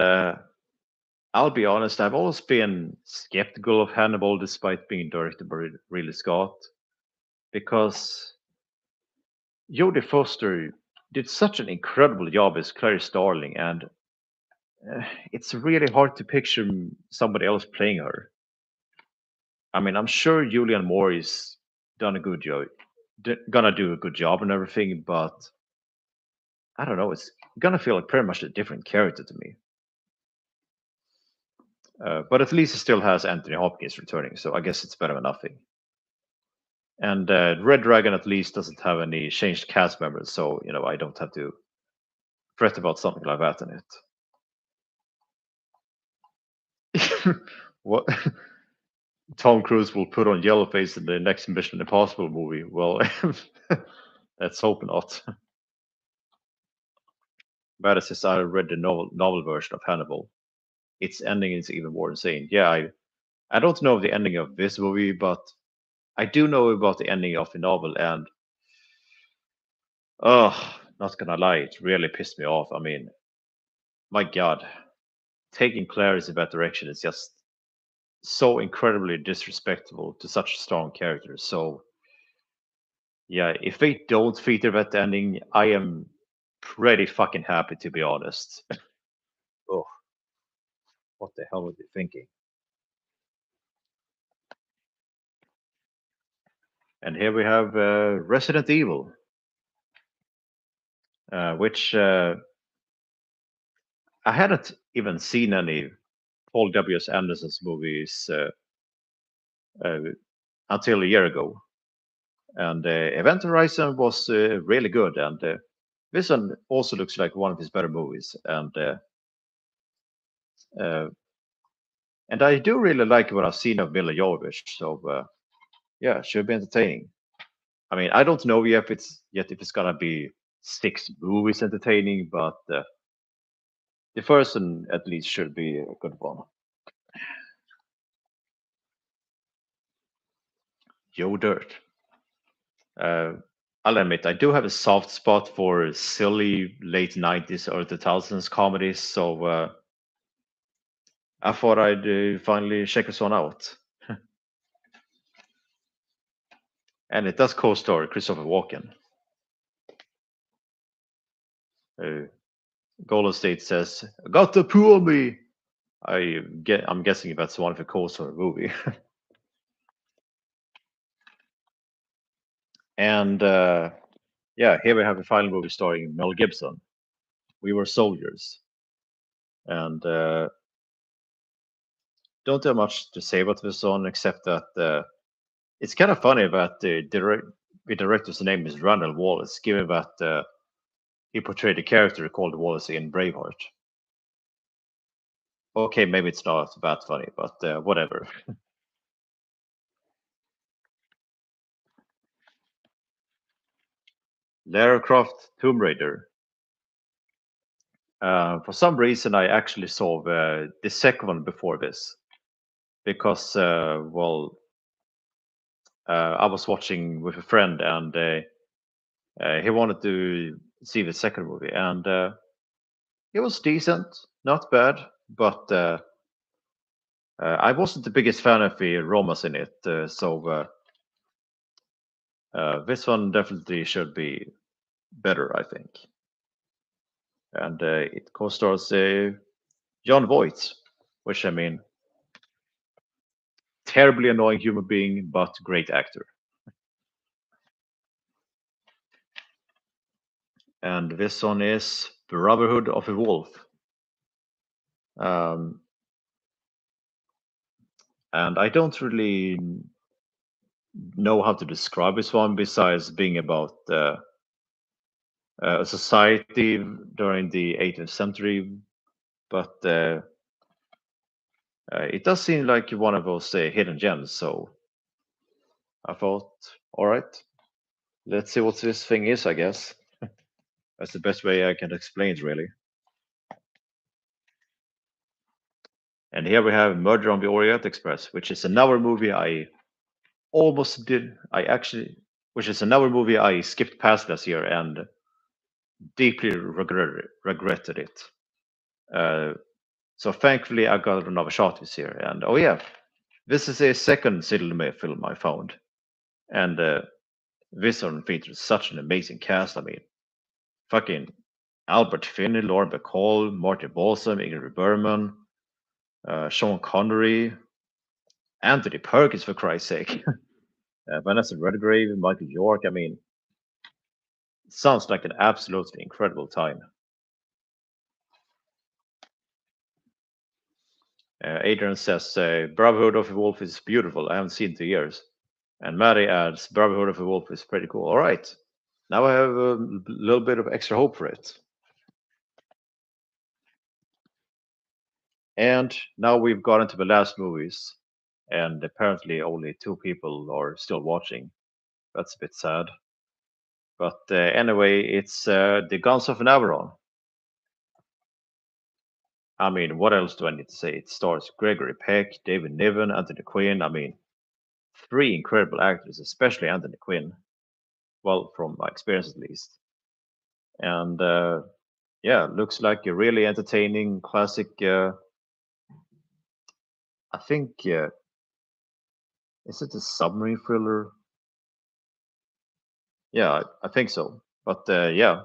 I'll be honest, I've always been skeptical of Hannibal despite being directed by Ridley Scott because Jodie Foster did such an incredible job as Clarice Starling, and it's really hard to picture somebody else playing her. I mean, I'm sure Julianne Moore is done a good job, gonna do a good job and everything, but I don't know. It's gonna feel like pretty much a different character to me. But at least it still has Anthony Hopkins returning, so I guess it's better than nothing. And Red Dragon at least doesn't have any changed cast members, so I don't have to fret about something like that in it. What Tom Cruise will put on yellow face in the next Mission Impossible movie? Well, let's hope not. But since I read the novel version of Hannibal, its ending is even more insane. Yeah, I don't know the ending of this movie, but I do know about the ending of the novel, and not gonna lie, it really pissed me off. I mean, my God, taking Clarice in that direction is just so incredibly disrespectful to such a strong character. So yeah, if they don't feature that ending, I am pretty fucking happy to be honest. Oh, what the hell were they thinking? And here we have Resident Evil, which I hadn't even seen any Paul W.S. Anderson's movies uh, until a year ago. And Event Horizon was really good, and this one also looks like one of his better movies. Uh, and I do really like what I've seen of Mila Jovovich, so yeah, should be entertaining. I mean, I don't know yet if it's gonna be six movies entertaining, but the first one at least should be a good one. Yo Dirt. Uh, I'll admit I do have a soft spot for silly late '90s or 2000s comedies, so I thought I'd finally check this one out. And it does co-star Christopher Walken. Uh, Golden State says, "Got the poo on me." I'm guessing that's one of the co-star movie. And yeah, here we have a final movie starring Mel Gibson. We Were Soldiers, and don't have much to say about this one except that it's kind of funny that the director's name is Randall Wallace, given that he portrayed a character called Wallace in Braveheart. Okay, maybe it's not that funny, but whatever. Lara Croft Tomb Raider. For some reason, I actually saw the second one before this because, well, I was watching with a friend and he wanted to see the second movie, and it was decent, not bad, but I wasn't the biggest fan of the romance in it. So this one definitely should be better, I think. And it co-stars John Voight, which I mean, terribly annoying human being, but great actor. And this one is Brotherhood of a Wolf. Um, and I don't really know how to describe this one besides being about a society during the 18th century. But it does seem like one of those hidden gems. So I thought, all right, let's see what this thing is, I guess. That's the best way I can explain it, really. And here we have Murder on the Orient Express, which is another movie I almost did. I actually, which is another movie I skipped past last year and deeply regretted it. Uh, so thankfully, I got another shot this year. And oh yeah, this is a second cinema film I found, and this one features such an amazing cast. I mean, fucking Albert Finney, Lauren Bacall, Marty Balsam, Ingrid Bergman, Sean Connery, Anthony Perkins, for Christ's sake, Vanessa Redgrave, Michael York. I mean, sounds like an absolutely incredible time. Adrian says, Brotherhood of the Wolf is beautiful. I haven't seen it in years. And Maddie adds, Brotherhood of the Wolf is pretty cool. All right. Now I have a little bit of extra hope for it. And now we've got into the last movies. And apparently only two people are still watching. That's a bit sad. But anyway, it's The Guns of Navarone. I mean, what else do I need to say? It stars Gregory Peck, David Niven, Anthony Quinn. I mean, three incredible actors, especially Anthony Quinn. Well, from my experience at least. And yeah, looks like a really entertaining classic. I think is it a submarine thriller? Yeah, I think so. But yeah,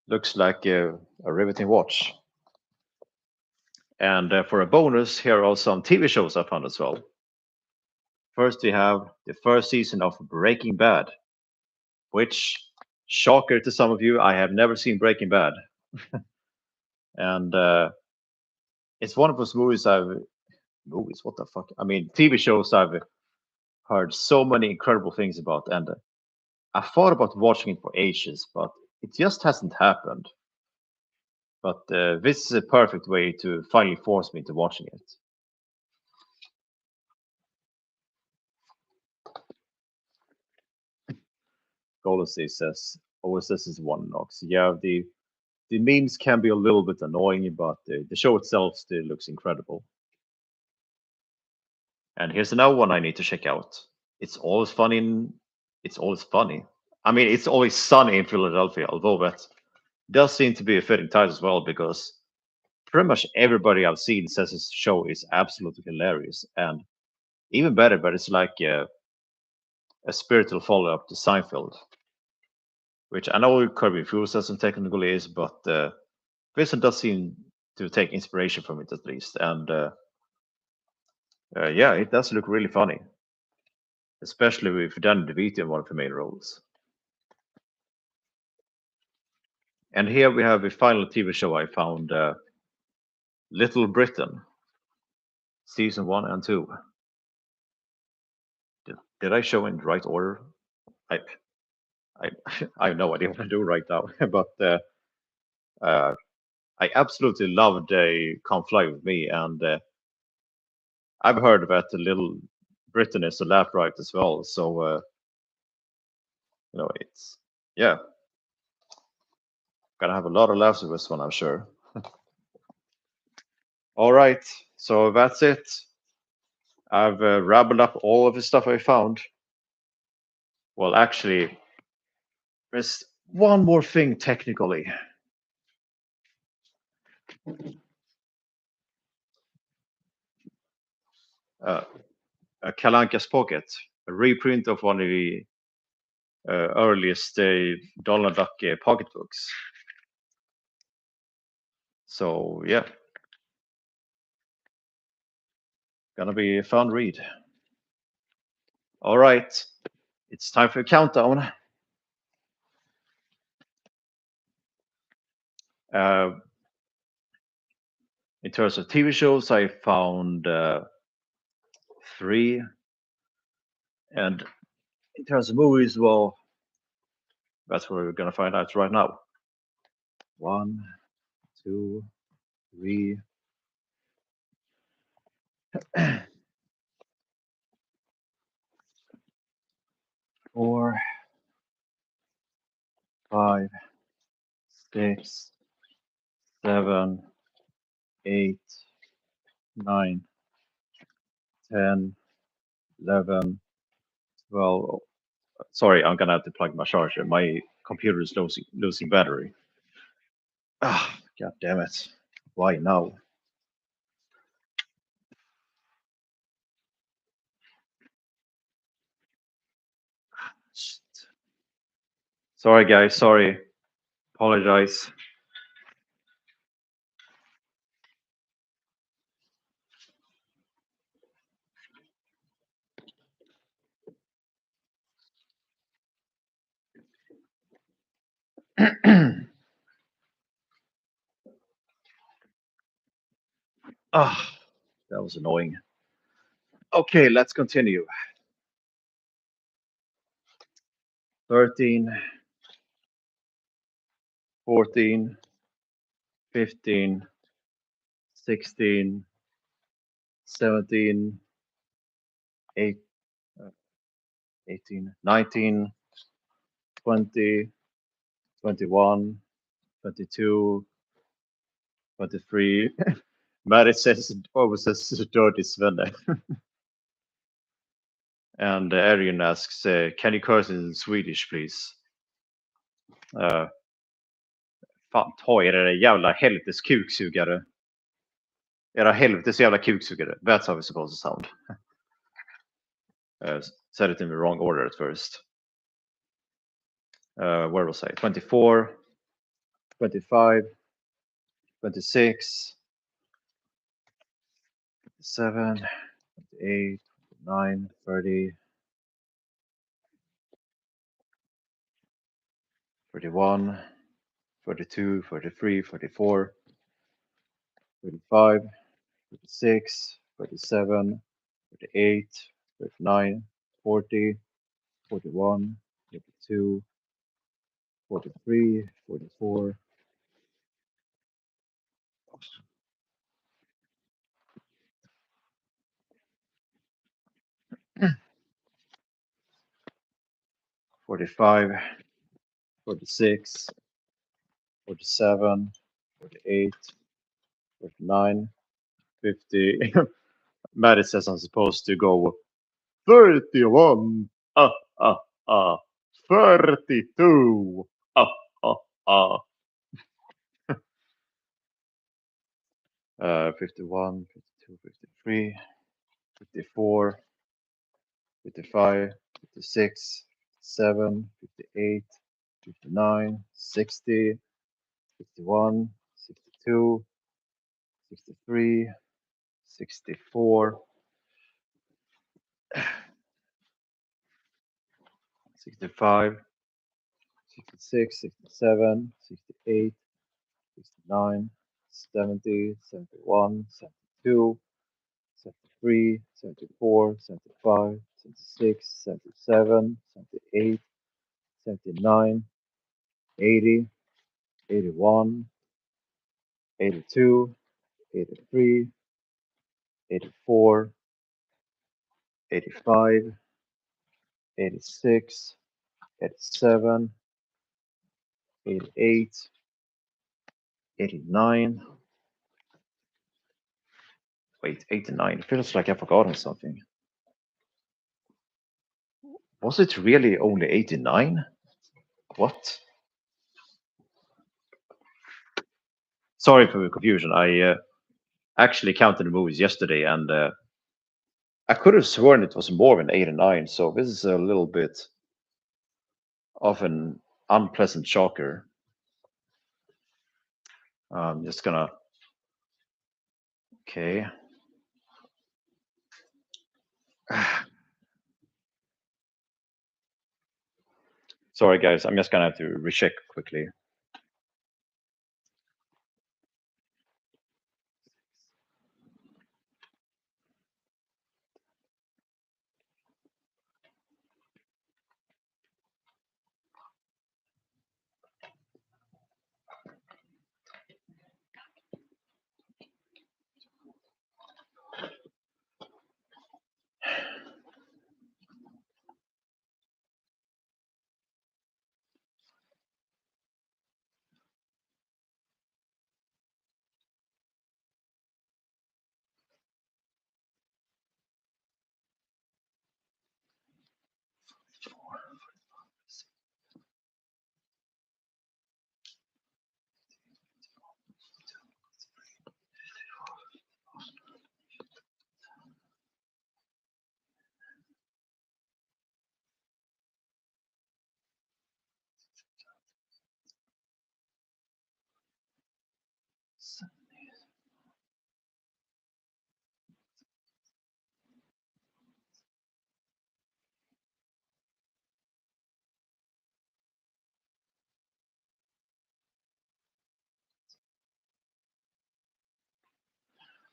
looks like a riveting watch. And for a bonus, here are some TV shows I found as well. First, we have the first season of Breaking Bad, which, shocker to some of you, I have never seen Breaking Bad. And it's one of those movies, what the fuck? I mean, TV shows I've heard so many incredible things about. And I thought about watching it for ages, but it just hasn't happened. But this is a perfect way to finally force me into watching it. Golden State says OSS is one knocks. Yeah, the memes can be a little bit annoying, but the show itself still looks incredible. And here's another one I need to check out. It's always funny. It's always funny. I mean, it's always sunny in Philadelphia, although that does seem to be a fitting title as well because pretty much everybody I've seen says this show is absolutely hilarious and even better. But it's like a spiritual follow up to Seinfeld, which I know Kirby Enthusiasm technically is, but this one does seem to take inspiration from it at least. And yeah, it does look really funny, especially with Danny DeVito in one of the main roles. And here we have a final TV show I found, Little Britain, season 1 and 2. Did I show in the right order? I I I have no idea what to do right now, but uh, I absolutely loved Come Fly with Me, and I've heard that the Little Britain is a laugh right as well. So it's yeah, gonna have a lot of laughs with this one, I'm sure. All right, so that's it. I've rabbled up all of the stuff I found. Well, actually, there's one more thing technically. Uh, a Kalanka's Pocket, a reprint of one of the earliest Donald Duck pocketbooks. So yeah, gonna be a fun read. All right, it's time for a countdown. Uh, in terms of TV shows, I found three, and in terms of movies, well, that's what we're gonna find out right now. One, two, three, 4, 5. 6, 7, 8, 9, 10, 11, 12. Sorry, I'm gonna have to plug my charger. My computer is losing battery. Ah, god damn it. Why now? Shit. Sorry, guys. Sorry. Apologize. Ah, that was annoying. Okay, let's continue. 13, 14, 15, 16, 17, 8, uh, 18, 19, 20, 21, 22, 23. But it says always says dirty Svenne. And Arian asks, can you curse in Swedish please? Fan ta er era jävla helvetes kuksugare. Era helvetes jävla kuksugare. That's how it's supposed to sound. Said it in the wrong order at first. Where was I? 24, 25, 26, 27, 28, 29, 30, 31, 32, 33, 34, 35, 36, 37, 38, 39, 40, 41, 42, 43, 44, 45, 46, 47, 48, 49, 50. Maddie says I'm supposed to go 31, 32, 51, 52, 53, 54, 55, 56, 57, 58, 59, 60, 61, 62, 63, 64, 65, 66, 67, 68, 69, 70, 71, 72, 73, 74, 75, 76, 77, 78, 79, 80, 81, 82, 83, 84, 85, 86, 87, 88, 89. Wait, 89. It feels like I've forgotten something. Was it really only 89? What? Sorry for the confusion. I actually counted the movies yesterday and I could have sworn it was more than 89. So this is a little bit of an unpleasant shocker. I'm just gonna. Okay. Sorry, guys. I'm just gonna have to recheck quickly.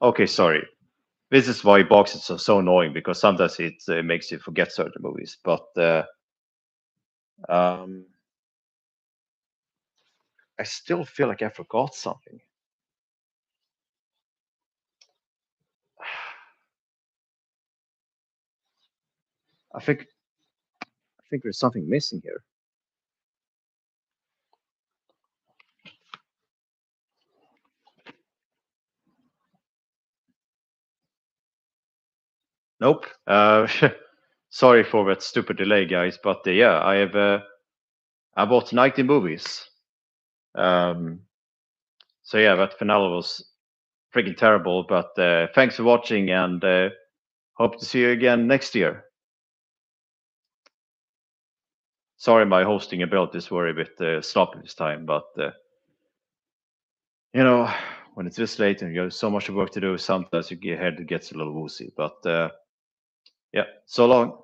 Okay, sorry. This is why boxes are so annoying because sometimes it makes you forget certain movies. But um, I still feel like I forgot something. I think I think there's something missing here. Nope. Sorry for that stupid delay, guys. But yeah, I bought 90 movies. Um, so yeah, that finale was freaking terrible. But thanks for watching, and hope to see you again next year. Sorry, my hosting abilities were a bit sloppy this time, but you know, when it's this late and you have so much work to do, sometimes your head gets a little woozy. But yeah, so long.